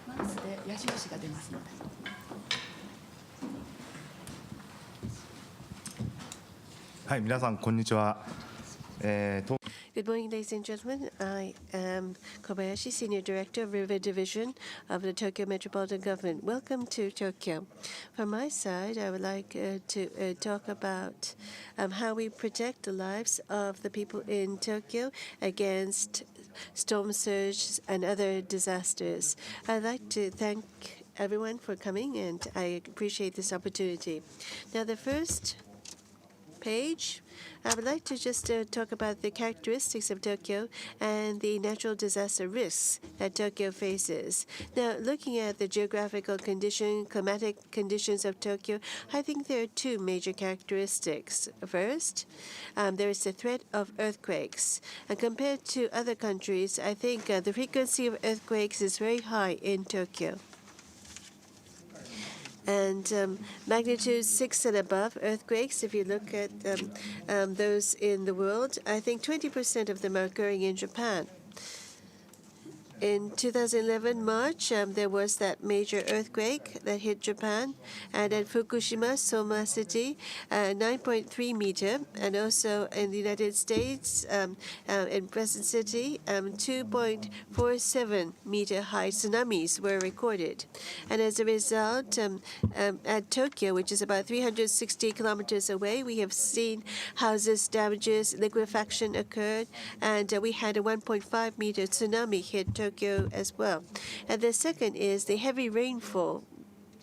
マウスで矢印が出ますので。はい、皆さんこんにちは。Good morning, ladies and gentlemen. I am Kobayashi, Senior Director of River Division of the Tokyo Metropolitan Government. Welcome to Tokyo. From my side, I would like to talk about how we protect the lives of the people in Tokyo against storm surge and other disasters. I'd like to thank everyone for coming, and I appreciate this opportunity. Now, the first page, I would like to just talk about the characteristics of Tokyo and the natural disaster risks that Tokyo faces. Now, looking at the geographical climatic conditions of Tokyo, I think there are two major characteristics. First, there is the threat of earthquakes. And compared to other countries, I think the frequency of earthquakes is very high in Tokyo. And magnitude 6 and above earthquakes, if you look at those in the world, I think 20% of them are occurring in Japan. In 2011 March, there was that major earthquake that hit Japan, and at Fukushima, Soma City, 9.3 meter, and also in the United States, in Present City, 2.47 meter high tsunamis were recorded. And as a result, at Tokyo, which is about 360 kilometers away, we have seen houses damages, liquefaction occurred, and we had a 1.5 meter tsunami hit Tokyo as well. And the second is the heavy rainfall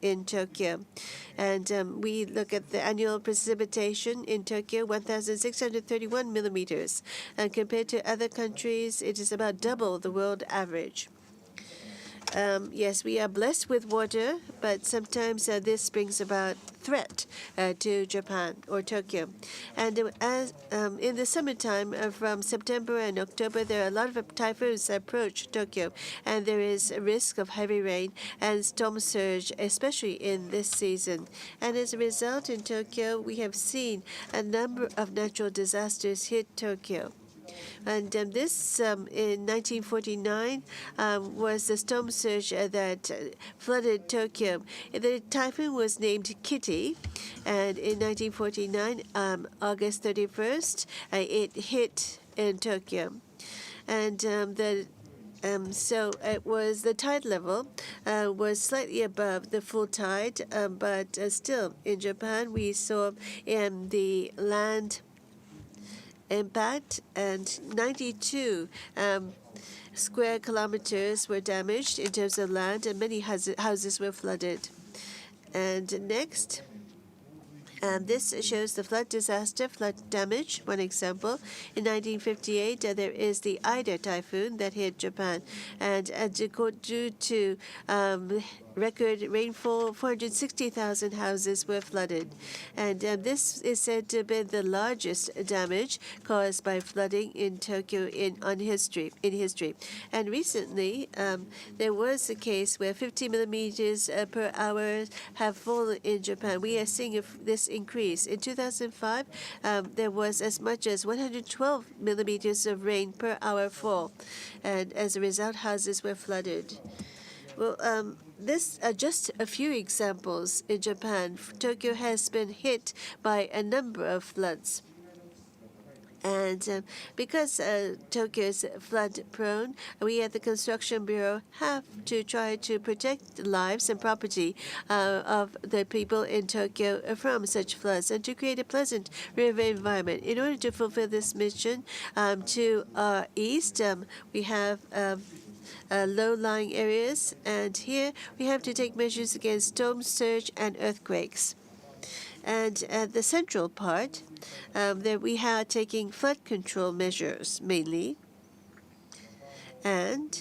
in Tokyo. And we look at the annual precipitation in Tokyo, 1,631 millimeters. And compared to other countries, it is about double the world average. Yes, we are blessed with water, but sometimes this brings about threat to Japan or Tokyo. And as in the summertime, from September and October, there are a lot of typhoons that approach Tokyo, and there is a risk of heavy rain and storm surge, especially in this season. And as a result, in Tokyo, we have seen a number of natural disasters hit Tokyo. And this, in 1949, was the storm surge that flooded Tokyo. The typhoon was named Kitty, and in 1949, August 31st, it hit in Tokyo. And so it was the tide level was slightly above the full tide, but still in Japan we saw the land impact, and 92 square kilometers were damaged in terms of land, and many houses were flooded. And next, this shows the flood disaster, flood damage. One example, in 1958, there is the Ida typhoon that hit Japan, and due to record rainfall, 460,000 houses were flooded. And this is said to have been the largest damage caused by flooding in Tokyo in history. And recently, there was a case where 50 millimeters per hour have fallen in Japan. We are seeing this increase. In 2005, there was as much as 112 millimeters of rain per hour fall. And as a result, houses were flooded. Well, this are just a few examples in Japan. Tokyo has been hit by a number of floods. And because Tokyo is flood-prone, we at the Construction Bureau have to try to protect the lives and property of the people in Tokyo from such floods and to create a pleasant river environment. In order to fulfill this mission, to our east, we have low-lying areas, and here we have to take measures against storm surge and earthquakes. And at the central part, there we are taking flood control measures mainly. And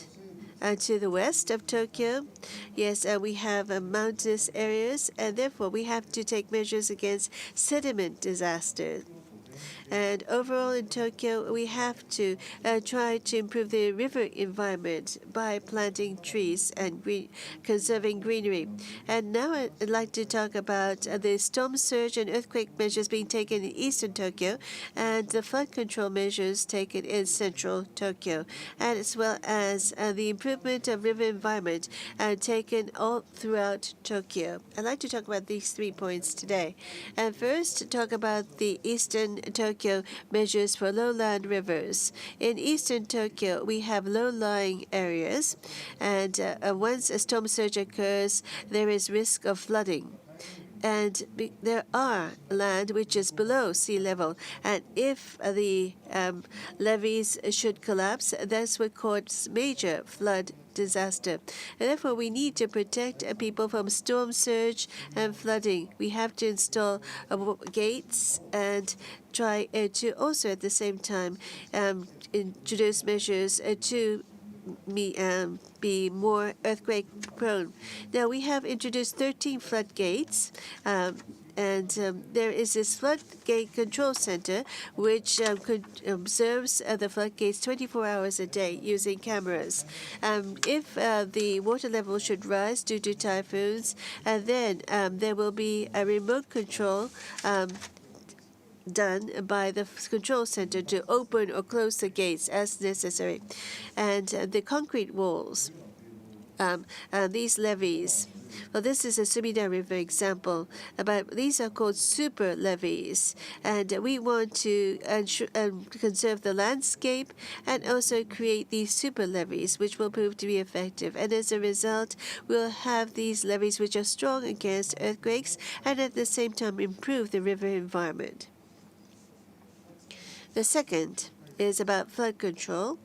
to the west of Tokyo, yes, we have mountainous areas, and therefore we have to take measures against sediment disasters. And overall in Tokyo, we have to try to improve the river environment by planting trees and conserving greenery. And now I'd like to talk about the storm surge and earthquake measures being taken in eastern Tokyo and the flood control measures taken in central Tokyo, and as well as the improvement of river environment taken all throughout Tokyo. I'd like to talk about these 3 points today. And first, talk about the eastern Tokyo measures for lowland rivers. In eastern Tokyo, we have low-lying areas, and once a storm surge occurs, there is risk of flooding. And there are land which is below sea level, and if the levees should collapse, that's what causes major flood disaster. And therefore, we need to protect people from storm surge and flooding. We have to install gates and try to also at the same time introduce measures to be more earthquake prone. Now we have introduced 13 floodgates, and there is this floodgate control center which observes the floodgates 24 hours a day using cameras. If the water level should rise due to typhoons, then there will be a remote control done by the control center to open or close the gates as necessary. And the concrete walls, these levees, well, this is a Sumida River example, but these are called super levees, and we want to conserve the landscape and also create these super levees, which will prove to be effective. And as a result, we'll have these levees which are strong against earthquakes and at the same time improve the river environment. The second is about flood control.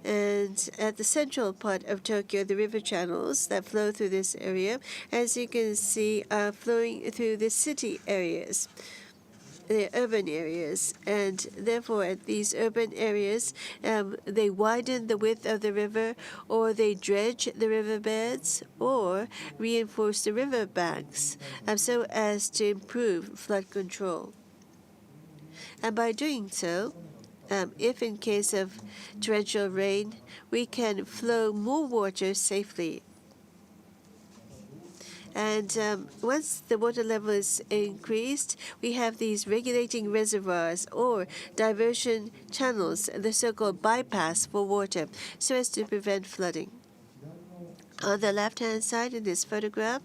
And at the central part of Tokyo, the river channels that flow through this area, as you can see, are flowing through the city areas, the urban areas. And therefore, at these urban areas, they widen the width of the river, or they dredge the riverbeds, or reinforce the river banks so as to improve flood control. And by doing so, if in case of torrential rain, we can flow more water safely. And once the water level is increased, we have these regulating reservoirs or diversion channels, the so-called bypass for water, so as to prevent flooding. On the left-hand side in this photograph,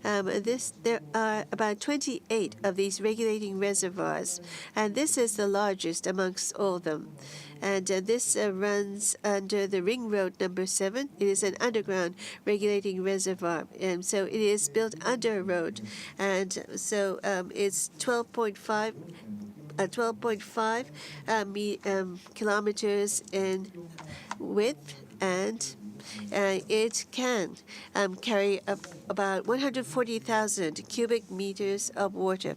there are about 28 of these regulating reservoirs, and this is the largest amongst all of them. And this runs under the Ring Road number 7. It is an underground regulating reservoir, and so it is built under a road, and so it's 12.5 kilometers in width, and it can carry up about 140,000 cubic meters of water.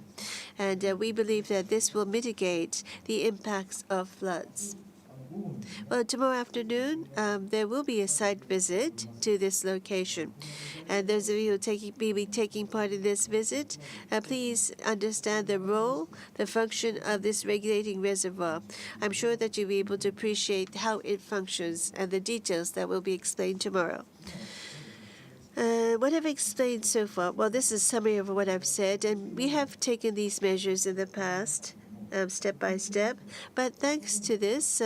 And we believe that this will mitigate the impacts of floods. Well, tomorrow afternoon, there will be a site visit to this location. And those of you who will be taking part in this visit, please understand the role, the function of this regulating reservoir. I'm sure that you'll be able to appreciate how it functions and the details that will be explained tomorrow. What I've explained so far, well, this is a summary of what I've said, and we have taken these measures in the past, step by step. But thanks to this,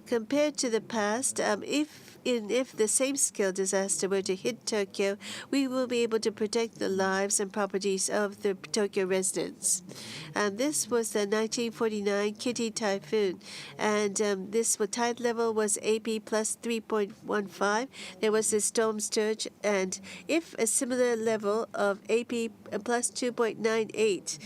compared to the past, if the same scale disaster were to hit Tokyo, we will be able to protect the lives and properties of the Tokyo residents. This was the 1949 Kitty typhoon, and this tide level was AP plus 3.15. There was a storm surge, and if a similar level of AP plus 2.98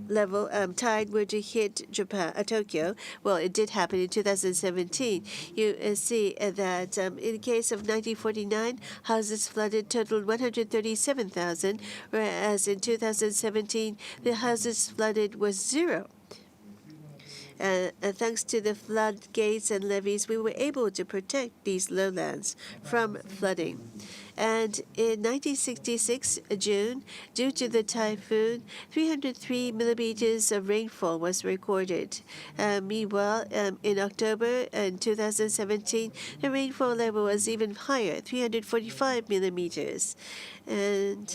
level tide were to hit Tokyo, well, it did happen in 2017. You see that in the case of 1949, houses flooded totaled 137,000, whereas in 2017, the houses flooded was 0. And thanks to the floodgates and levees, we were able to protect these lowlands from flooding. And in 1966, June, due to the typhoon, 303 millimeters of rainfall was recorded. Meanwhile, in October 2017, the rainfall level was even higher, 345 millimeters. And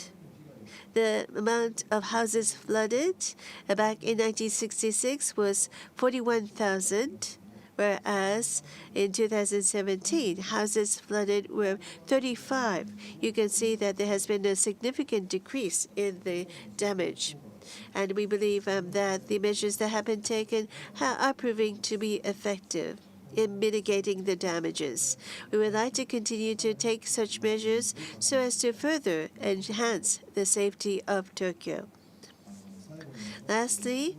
the amount of houses flooded back in 1966 was 41,000. Whereas in 2017, houses flooded were 35. You can see that there has been a significant decrease in the damage. And we believe that the measures that have been taken are proving to be effective in mitigating the damages. We would like to continue to take such measures so as to further enhance the safety of Tokyo. Lastly,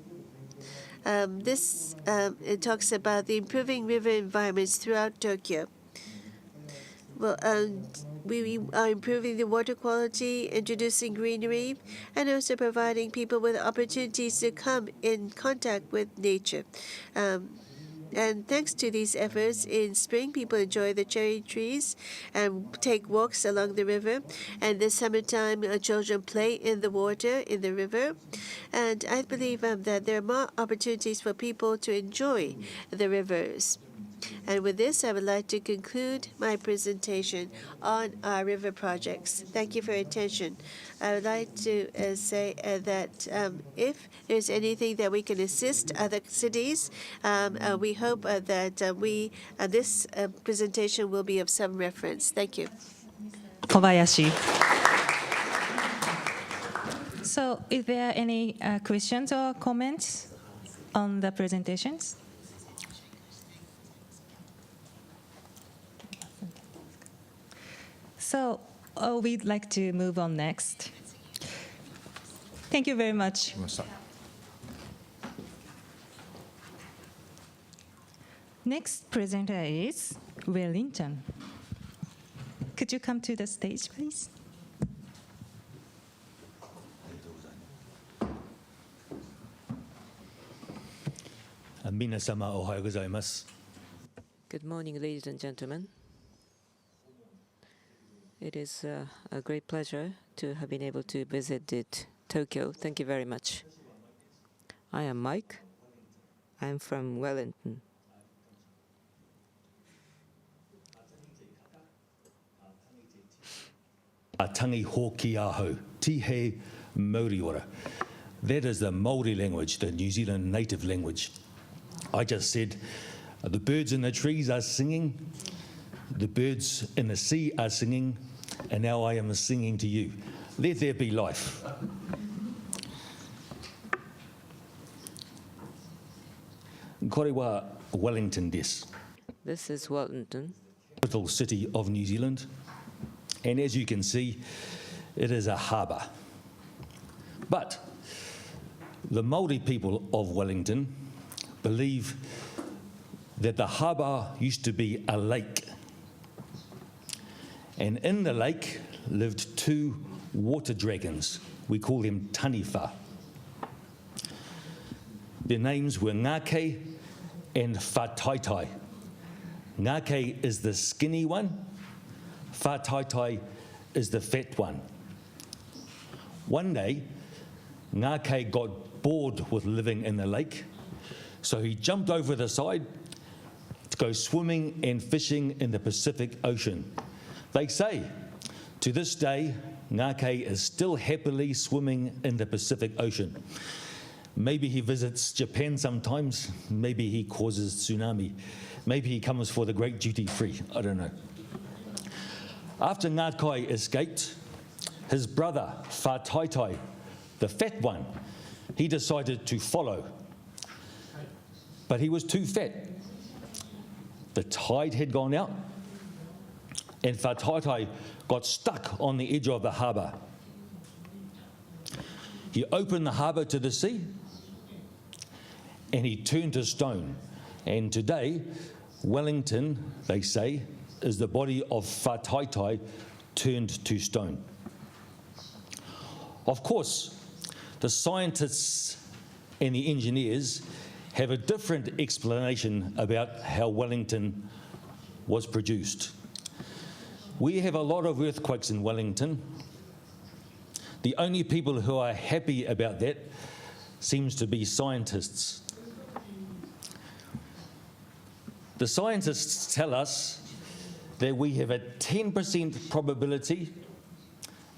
it talks about the improving river environments throughout Tokyo. Well, we are improving the water quality, introducing greenery, and also providing people with opportunities to come in contact with nature. And thanks to these efforts, in spring, people enjoy the cherry trees and take walks along the river. And this summertime, children play in the water, in the river. And I believe that there are more opportunities for people to enjoy the rivers. And with this, I would like to conclude my presentation on our river projects. Thank you for your attention. I would like to say that if there's anything that we can assist other cities, we hope that this presentation will be of some reference. Thank you. Kobayashi. So, is there any questions or comments on the presentations? So we'd like to move on next. Thank you very much. Next presenter is Wellington. Could you come to the stage, please? Good morning, ladies and gentlemen. It is a great pleasure to have been able to visit Tokyo. Thank you very much. I am Mike. I am from Wellington. Tangi hoki aho, tihe Māoriora. That is the Māori language, the New Zealand native language. I just said, the birds in the trees are singing, the birds in the sea are singing, and now I am singing to you. Let there be life. Korewa Wellington des. This is Wellington, Capital city of New Zealand. And as you can see, it is a harbour. But the Māori people of Wellington believe that the harbour used to be a lake. And in the lake lived two water dragons. We call them taniwha. Their names were Ngākei and Whātaitai. Ngākei is the skinny one. Whātaitai is the fat one. One day, Ngākei got bored with living in the lake, so he jumped over the side to go swimming and fishing in the Pacific Ocean. They say, to this day, Ngākei is still happily swimming in the Pacific Ocean. Maybe he visits Japan sometimes, maybe he causes tsunami, maybe he comes for the great duty free, I don't know. After Ngākei escaped, his brother, Whātaitai, the fat one, he decided to follow. But he was too fat. The tide had gone out, and Whātaitai got stuck on the edge of the harbour. He opened the harbour to the sea, and he turned to stone. And today, Wellington, they say, is the body of Whātaitai turned to stone. Of course, the scientists and the engineers have a different explanation about how Wellington was produced. We have a lot of earthquakes in Wellington. The only people who are happy about that seems to be scientists. The scientists tell us that we have a 10% probability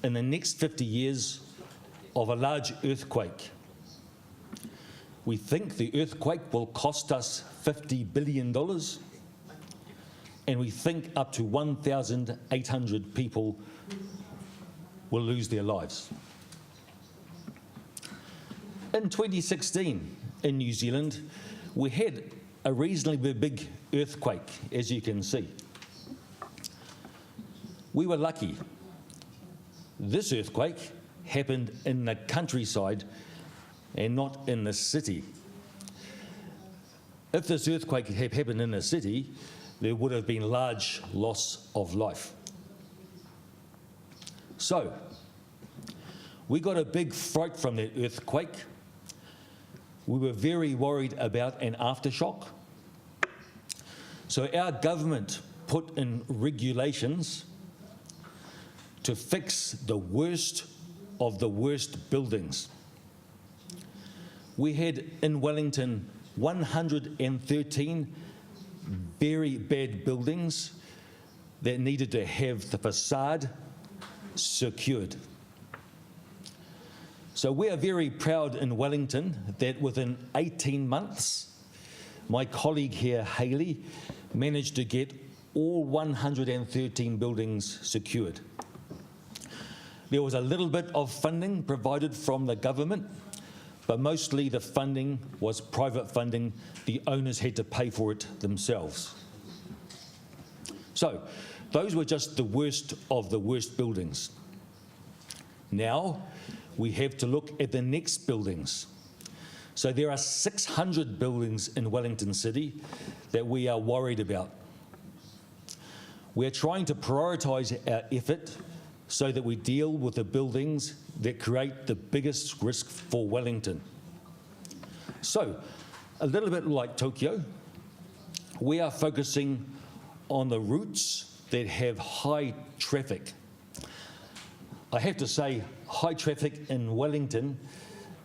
in the next 50 years of a large earthquake. We think the earthquake will cost us $50 billion, and we think up to 1,800 people will lose their lives. In 2016, in New Zealand, we had a reasonably big earthquake, as you can see. We were lucky. This earthquake happened in the countryside and not in the city. If this earthquake had happened in the city, there would have been large loss of life. So, we got a big fright from that earthquake. We were very worried about an aftershock. So our government put in regulations to fix the worst of the worst buildings. We had in Wellington 113 very bad buildings that needed to have the facade secured. So we are very proud in Wellington that within 18 months, my colleague here, Hayley, managed to get all 113 buildings secured. There was a little bit of funding provided from the government, but mostly the funding was private funding. The owners had to pay for it themselves. So those were just the worst of the worst buildings. Now we have to look at the next buildings. So there are 600 buildings in Wellington City that we are worried about. We're trying to prioritise our effort so that we deal with the buildings that create the biggest risk for Wellington. So, a little bit like Tokyo, we are focusing on the routes that have high traffic. I have to say, high traffic in Wellington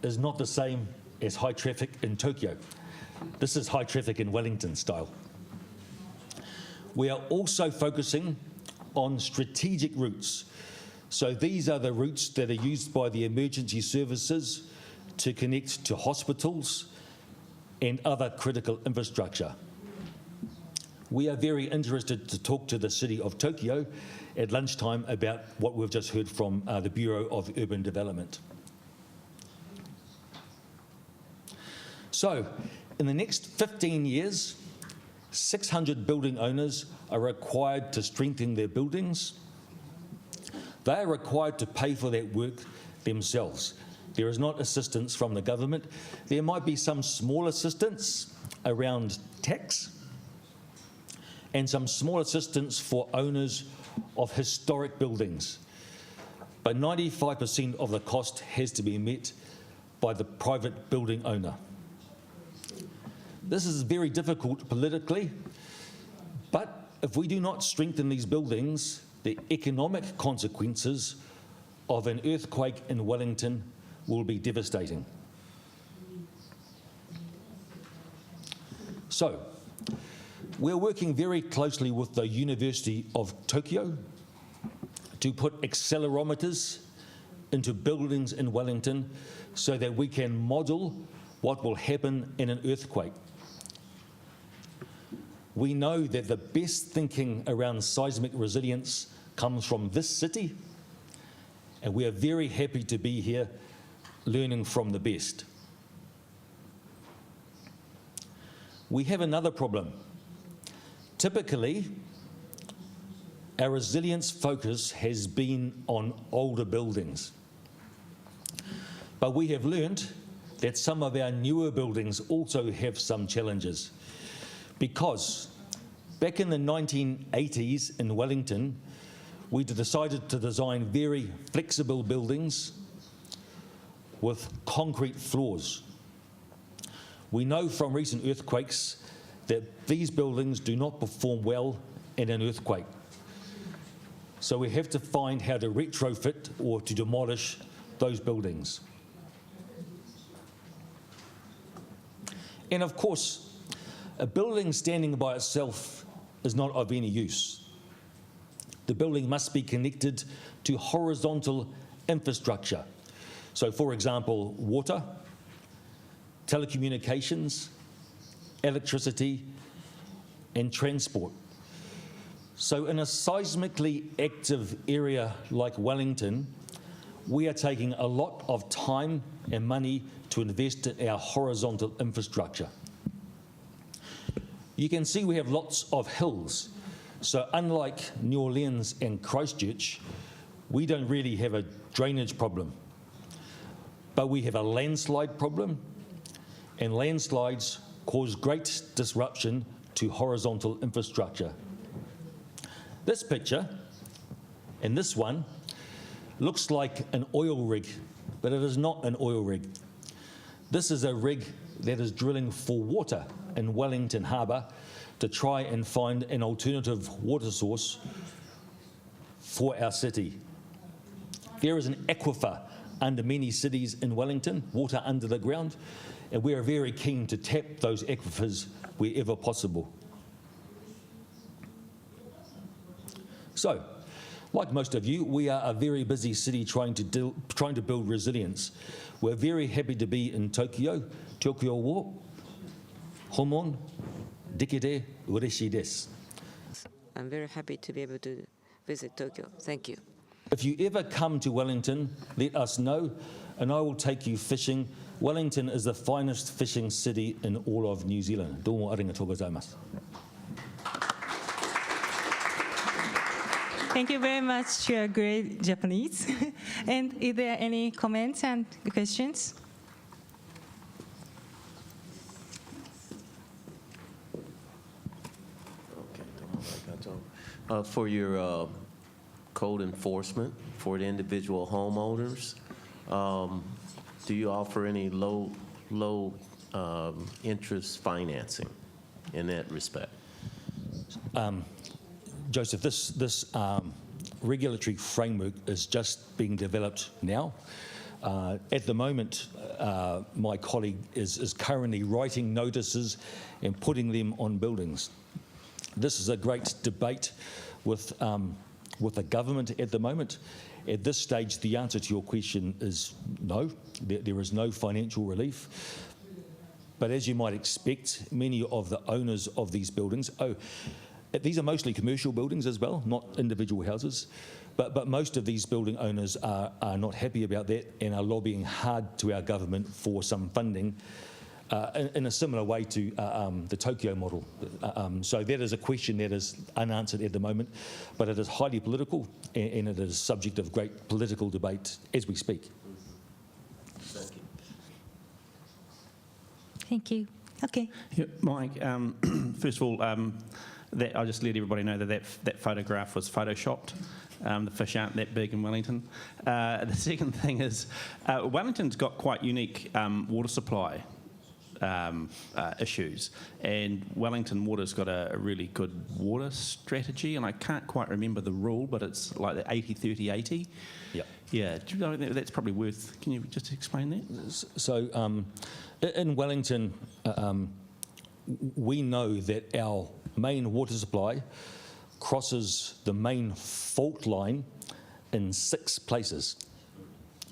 is not the same as high traffic in Tokyo. This is high traffic in Wellington style. We are also focusing on strategic routes. So these are the routes that are used by the emergency services to connect to hospitals and other critical infrastructure. We are very interested to talk to the City of Tokyo at lunchtime about what we've just heard from the Bureau of Urban Development. So, in the next 15 years, 600 building owners are required to strengthen their buildings. They are required to pay for that work themselves. There is not assistance from the government. There might be some small assistance around tax and some small assistance for owners of historic buildings. But 95% of the cost has to be met by the private building owner. This is very difficult politically, but if we do not strengthen these buildings, the economic consequences of an earthquake in Wellington will be devastating. So, we're working very closely with the University of Tokyo to put accelerometers into buildings in Wellington so that we can model what will happen in an earthquake. We know that the best thinking around seismic resilience comes from this city, and we are very happy to be here learning from the best. We have another problem. Typically, our resilience focus has been on older buildings. But we have learned that some of our newer buildings also have some challenges. Because back in the 1980s in Wellington, we decided to design very flexible buildings with concrete floors. We know from recent earthquakes that these buildings do not perform well in an earthquake. So we have to find how to retrofit or to demolish those buildings. And of course, a building standing by itself is not of any use. The building must be connected to horizontal infrastructure. So for example, water, telecommunications, electricity, and transport. So in a seismically active area like Wellington, we are taking a lot of time and money to invest in our horizontal infrastructure. You can see we have lots of hills. So unlike New Orleans and Christchurch, we don't really have a drainage problem. But we have a landslide problem, and landslides cause great disruption to horizontal infrastructure. This picture, and this one, looks like an oil rig, but it is not an oil rig. This is a rig that is drilling for water in Wellington Harbour to try and find an alternative water source for our city. There is an aquifer under many cities in Wellington, water under the ground, and we are very keen to tap those aquifers wherever possible. So, like most of you, we are a very busy city trying to build resilience. We're very happy to be in Tokyo. Tokyo wo homon dekite ureshi desu. I'm very happy to be able to visit Tokyo. Thank you. If you ever come to Wellington, let us know, and I will take you fishing. Wellington is the finest fishing city in all of New Zealand. Domo arigatou gozaimasu. Thank you very much. You are great Japanese. And is there any comments and questions? For your code enforcement for the individual homeowners, do you offer any low interest financing in that respect? Joseph, this regulatory framework is just being developed now. At the moment, my colleague is currently writing notices and putting them on buildings. This is a great debate with the government at the moment. At this stage, the answer to your question is no. There is no financial relief. But as you might expect, many of the owners of these buildings, these are mostly commercial buildings as well, not individual houses. But most of these building owners are not happy about that and are lobbying hard to our government for some funding in a similar way to the Tokyo model. So that is a question that is unanswered at the moment, but it is highly political and it is subject of great political debate as we speak. Thank you. Thank you. Okay. Yeah, Mike, first of all, I'll just let everybody know that photograph was photoshopped. The fish aren't that big in Wellington. The second thing is Wellington's got quite unique water supply issues, and Wellington Water's got a really good water strategy, and I can't quite remember the rule, but it's like the 80-30-80. Yep. Yeah, do you know, that's probably worth, can you just explain that? So in Wellington, we know that our main water supply crosses the main fault line in 6 places.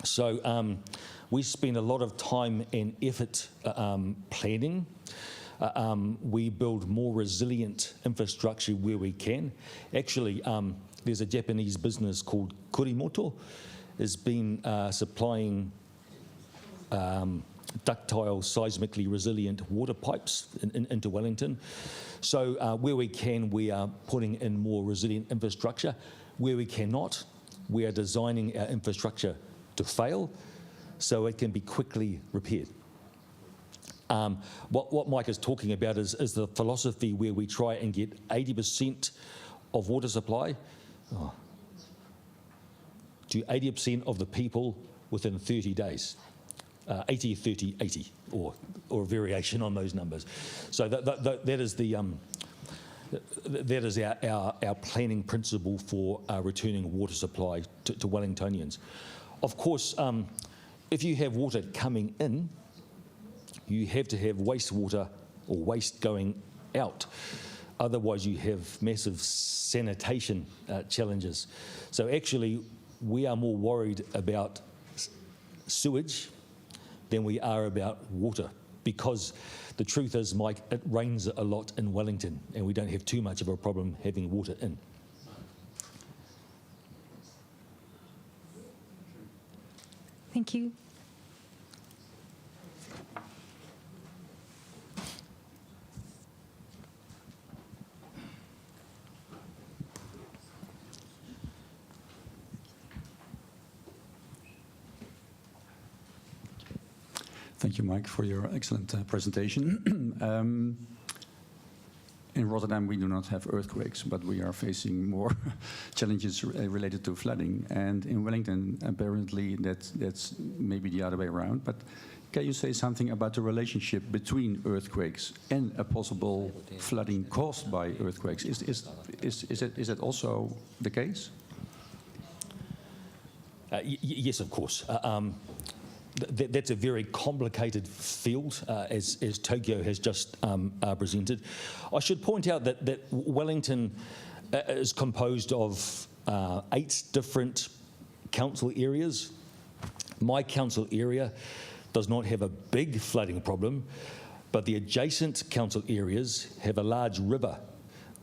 So we spend a lot of time and effort planning. We build more resilient infrastructure where we can. Actually, there's a Japanese business called Kurimoto has been supplying ductile, seismically resilient water pipes into Wellington. So where we can, we are putting in more resilient infrastructure. Where we cannot, we are designing our infrastructure to fail so it can be quickly repaired. What Mike is talking about is the philosophy where we try and get 80% of water supply to 80% of the people within 30 days. 80, 30, 80, or a variation on those numbers. So that is the that is our planning principle for returning water supply to Wellingtonians. Of course, if you have water coming in, you have to have wastewater or waste going out. Otherwise, you have massive sanitation challenges. So actually, we are more worried about sewage than we are about water, because the truth is, Mike, it rains a lot in Wellington, and we don't have too much of a problem having water in. Thank you. Thank you, Mike, for your excellent presentation. In Rotterdam, we do not have earthquakes, but we are facing more challenges related to flooding. And in Wellington, apparently, that's maybe the other way around. But can you say something about the relationship between earthquakes and a possible flooding caused by earthquakes? Is that also the case? Yes, of course. That's a very complicated field, as Tokyo has just presented. I should point out that Wellington is composed of 8 different council areas. My council area does not have a big flooding problem, but the adjacent council areas have a large river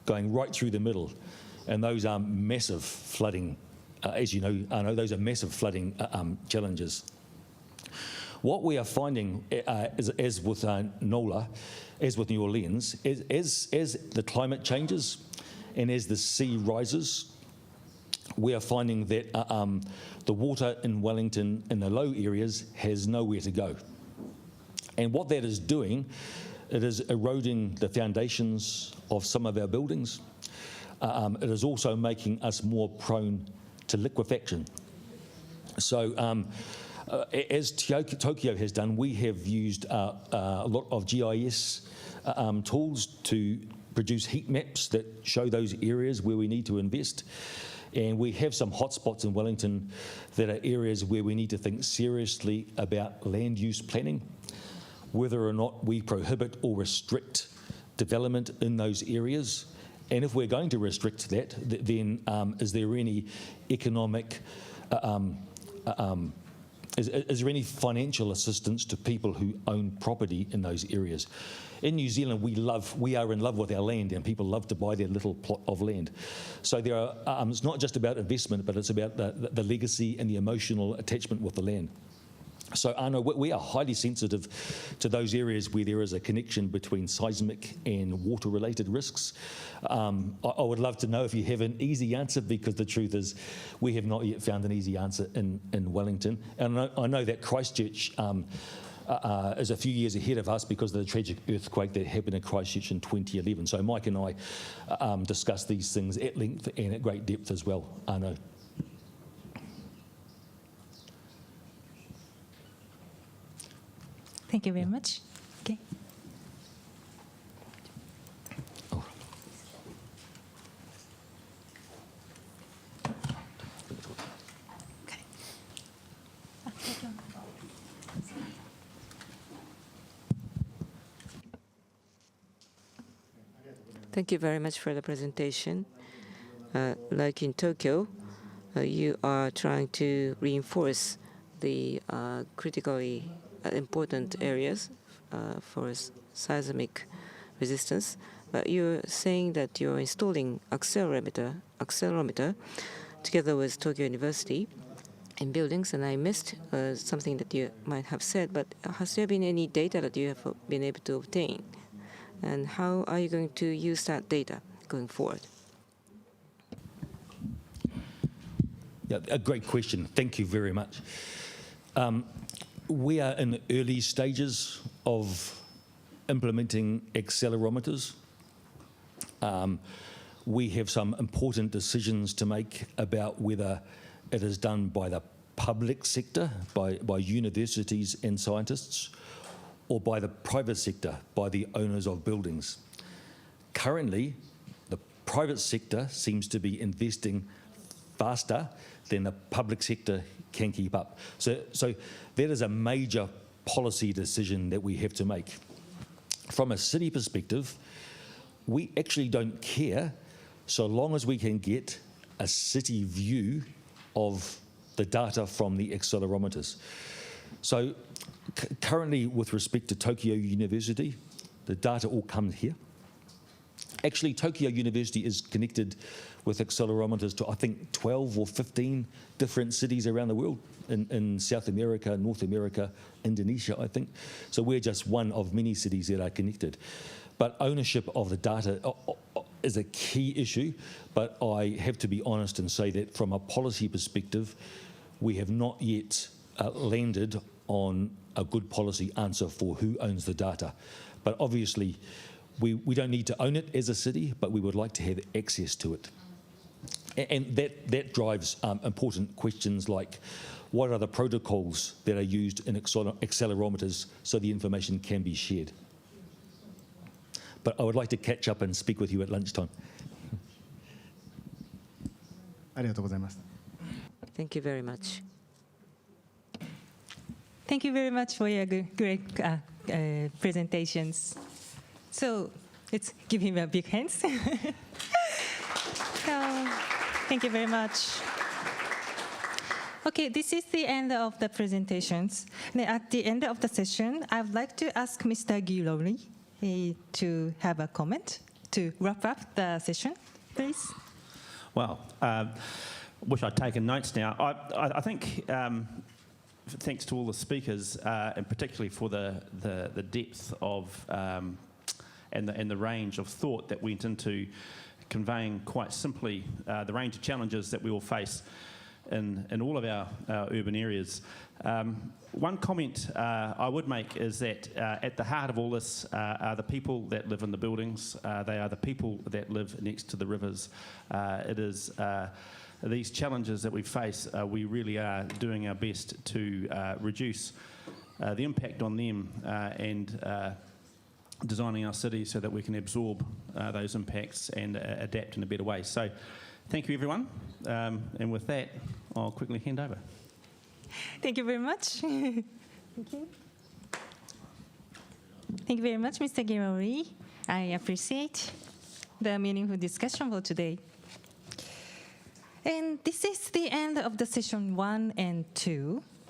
going right through the middle, and those are massive flooding, as you know, Arno, those are massive flooding challenges. What we are finding, as with NOLA, as with New Orleans, as the climate changes and as the sea rises, we are finding that the water in Wellington in the low areas has nowhere to go. And what that is doing, it is eroding the foundations of some of our buildings. It is also making us more prone to liquefaction. So, as Tokyo has done, we have used a lot of GIS tools to produce heat maps that show those areas where we need to invest. And we have some hotspots in Wellington that are areas where we need to think seriously about land use planning, whether or not we prohibit or restrict development in those areas. And if we're going to restrict that, then is there any economic Is there any financial assistance to people who own property in those areas? In New Zealand, we are in love with our land, and people love to buy their little plot of land. So there are, it's not just about investment, but it's about the legacy and the emotional attachment with the land. So Arno, we are highly sensitive to those areas where there is a connection between seismic and water-related risks. I would love to know if you have an easy answer, because the truth is we have not yet found an easy answer in Wellington. And I know that Christchurch is a few years ahead of us because of the tragic earthquake that happened in Christchurch in 2011. So Mike and I discussed these things at length and at great depth as well, Arno. Thank you very much. Okay. Oh. Thank you very much for the presentation. Like in Tokyo, you are trying to reinforce the critically important areas for seismic resistance, but you're saying that you're installing accelerometer together with Tokyo University in buildings, and I missed something that you might have said, but has there been any data that you have been able to obtain? And how are you going to use that data going forward? Yeah, a great question. Thank you very much. We are in the early stages of implementing accelerometers. We have some important decisions to make about whether it is done by the public sector, by universities and scientists, or by the private sector, by the owners of buildings. Currently, the private sector seems to be investing faster than the public sector can keep up. So that is a major policy decision that we have to make. From a city perspective, we actually don't care so long as we can get a city view of the data from the accelerometers. So currently, with respect to Tokyo University, the data all comes here. Actually, Tokyo University is connected with accelerometers to, I think, 12 or 15 different cities around the world, in South America, North America, Indonesia, I think. So we're just one of many cities that are connected. But ownership of the data is a key issue, but I have to be honest and say that from a policy perspective, we have not yet landed on a good policy answer for who owns the data. But obviously, we don't need to own it as a city, but we would like to have access to it. And that drives important questions like, what are the protocols that are used in accelerometers so the information can be shared? But I would like to catch up and speak with you at lunchtime. ありがとうございます。 Thank you very much. Thank you very much for your great presentations. So let's give him a big hand. So, thank you very much. Okay, this is the end of the presentations. Now, at the end of the session, I would like to ask Mr. Gilroy to have a comment to wrap up the session, please. Well, wish I'd taken notes now. I think, thanks to all the speakers, and particularly for the depth of and the range of thought that went into conveying quite simply the range of challenges that we all face in all of our urban areas. One comment I would make is that at the heart of all this are the people that live in the buildings. They are the people that live next to the rivers. It is these challenges that we face, we really are doing our best to reduce the impact on them and designing our cities so that we can absorb those impacts and adapt in a better way. So thank you, everyone. And with that, I'll quickly hand over. Thank you very much. Thank you. Thank you very much, Mr. Gilroy. I appreciate the meaningful discussion for today. And this is the end of the session 1 and 2.